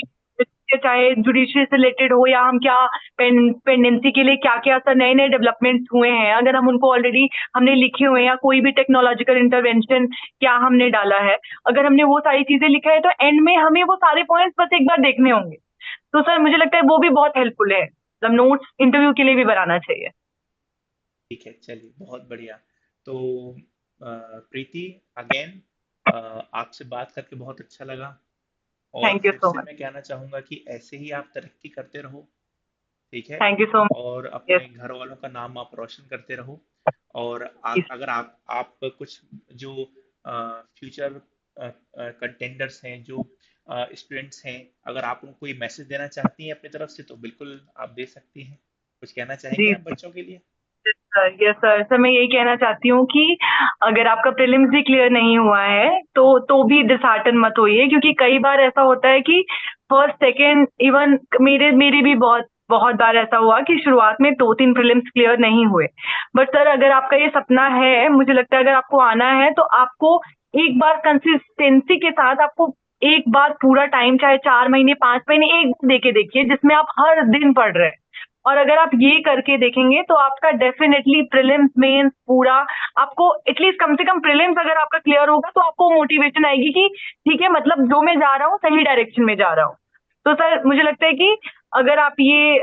चाहे एग्जैक्टली। जुडिशरी से रिलेटेड हो, या हम क्या पेंडेंसी के लिए क्या क्या सर नए नए डेवलपमेंट्स हुए हैं, अगर हम उनको ऑलरेडी हमने लिखे हुए हैं, या कोई भी टेक्नोलॉजिकल इंटरवेंशन क्या हमने डाला है, अगर हमने वो सारी चीजें लिखा है, तो एंड में हमें वो सारे पॉइंट्स बस एक बार देखने होंगे। तो सर मुझे लगता है वो भी बहुत हेल्पफुल है, मतलब नोट्स इंटरव्यू के लिए भी बनाना चाहिए। ठीक है, चलिए, बहुत बढ़िया। तो प्रीति, अगेन आपसे बात करके बहुत अच्छा लगा। और थैंक यू फिर सो से मच। मैं कहना चाहूंगा कि ऐसे ही आप तरक्की करते रहो। ठीक है? Thank you so much. और यस। अपने घर वालों का नाम आप रोशन करते रहो। और अगर आप कुछ जो फ्यूचर कंटेंडर्स हैं, जो स्टूडेंट्स हैं, अगर आप उनको कोई मैसेज देना चाहती हैं अपनी तरफ से, तो बिल्कुल आप दे सकती हैं। कुछ कहना चाहेंगे जी आप बच्चों के लिए? सर। Yes sir. सर मैं यही कहना चाहती हूँ कि अगर आपका प्रीलिम्स भी क्लियर नहीं हुआ है, तो भी डिसहार्टन मत होइए, क्योंकि कई बार ऐसा होता है कि फर्स्ट सेकंड, इवन मेरे मेरे भी बहुत बहुत बार ऐसा हुआ कि शुरुआत में दो तीन प्रीलिम्स क्लियर नहीं हुए। बट सर अगर आपका ये सपना है, मुझे लगता है अगर आपको आना है, तो आपको एक बार कंसिस्टेंसी के साथ, आपको एक बार पूरा टाइम, चाहे 4 महीने 5 महीने, एक बार दे के देखिए, जिसमें आप हर दिन पढ़ रहे हैं। और अगर आप ये करके देखेंगे, तो आपका डेफिनेटली प्रीलिम्स मेंस पूरा, आपको एटलीस्ट कम से कम प्रीलिम्स अगर आपका क्लियर होगा, तो आपको मोटिवेशन आएगी कि ठीक है, मतलब जो मैं जा रहा हूँ सही डायरेक्शन में जा रहा हूँ। तो सर मुझे लगता है कि अगर आप ये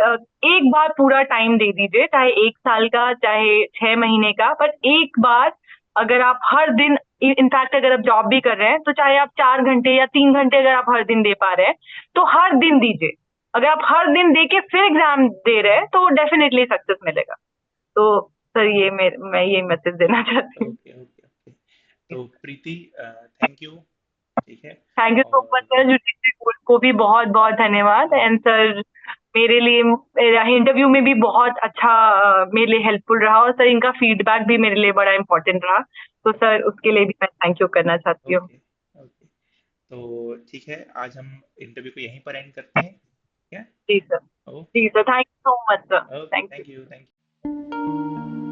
एक बार पूरा टाइम दे दीजिए, चाहे 1 साल का, चाहे 6 महीने का, बट एक बार अगर आप हर दिन, इनफैक्ट अगर आप जॉब भी कर रहे हैं, तो चाहे आप 4 घंटे या 3 घंटे अगर आप हर दिन दे पा रहे हैं, तो हर दिन दीजिए। अगर आप हर दिन दे के फिर एग्जाम दे रहे हैं, तो डेफिनेटली सक्सेस मिलेगा। तो सर ये मैं ये मैसेज देना चाहती हूँ। Okay okay okay. तो प्रीति, थैंक यू। ठीक है। थैंक यू सो मच और सर, युधिष्ठिर कोच को भी बहुत बहुत धन्यवाद। एंड सर मेरे लिए मेरा इंटरव्यू में भी बहुत अच्छा मेरे लिए हेल्पफुल रहा, और सर इनका फीडबैक भी मेरे लिए बड़ा इम्पोर्टेंट रहा। तो सर उसके लिए भी मैं थैंक यू करना चाहती हूँ। ओके, ओके, तो ठीक है, आज हम इंटरव्यू को यहीं पर एंड करते हैं, क्या? जी सर। जी okay, sir, thank you so much sir. Okay, thank you. Thank you, thank you.